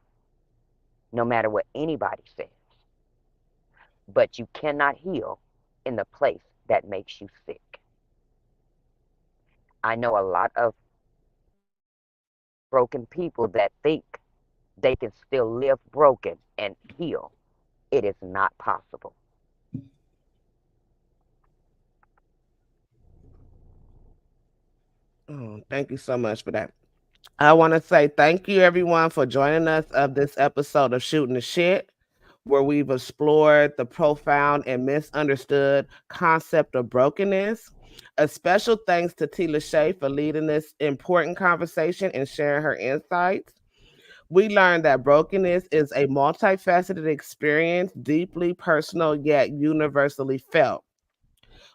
no matter what anybody says. But you cannot heal in the place that makes you sick. I know a lot of broken people that think they can still live broken and heal. It is not possible. Oh, thank you so much for that. I want to say thank you, everyone, for joining us of this episode of Shooting the Shit, where we've explored the profound and misunderstood concept of brokenness. A special thanks to T. Lachey for leading this important conversation and sharing her insights. We learned that brokenness is a multifaceted experience, deeply personal yet universally felt.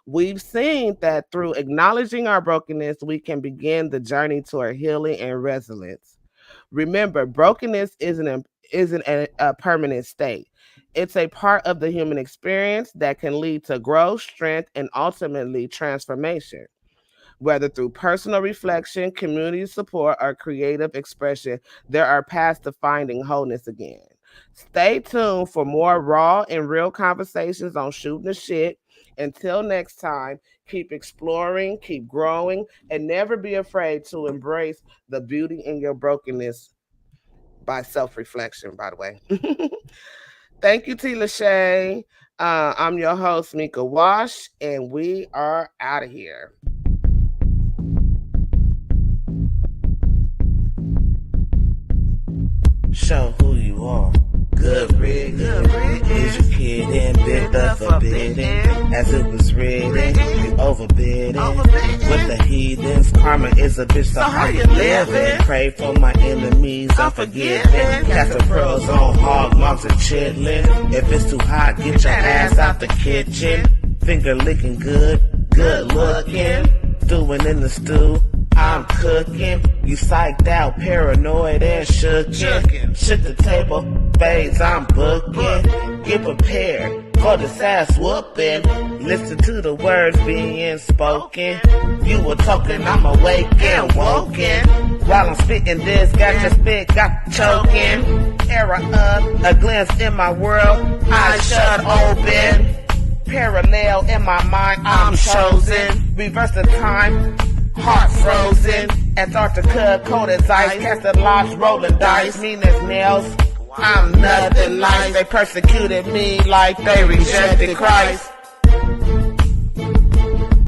We've seen that through acknowledging our brokenness, we can begin the journey toward healing and resilience. Remember, brokenness isn't a permanent state. It's a part of the human experience that can lead to growth, strength, and ultimately transformation. Whether through personal reflection, community support, or creative expression, there are paths to finding wholeness again. Stay tuned for more raw and real conversations on shooting the shit. Until next time, keep exploring, keep growing, and never be afraid to embrace the beauty in your brokenness by self reflection, by the way. Thank you, T. Lachey. I'm your host, Mika Wash, and we are out of here. Show who you are. Good riddance. Is your kid in bit the forbidden? As it was written, you overbid it. With the heathens, karma is a bitch, so how you living? Pray for my enemies, I'm forgiving. Cast the pearls on hog moms and chitlin'. If it's too hot, get your ass out the kitchen. Finger licking good, good looking. Stewing in the stew, I'm cooking. You psyched out, paranoid and shookin'. Shook the table, babes, I'm booking. Get prepared for this ass whooping. Listen to the words being spoken. You were talking, I'm awake and woken. While I'm spitting this, got your spit, got choking. Era up, a glance in my world, eyes shut open. Parallel in my mind, I'm chosen. Reverse the time, heart frozen. Antarctica, cold as ice. Casting locks, rolling dice. Mean as nails, I'm nothing nice. They persecuted me like they rejected Christ.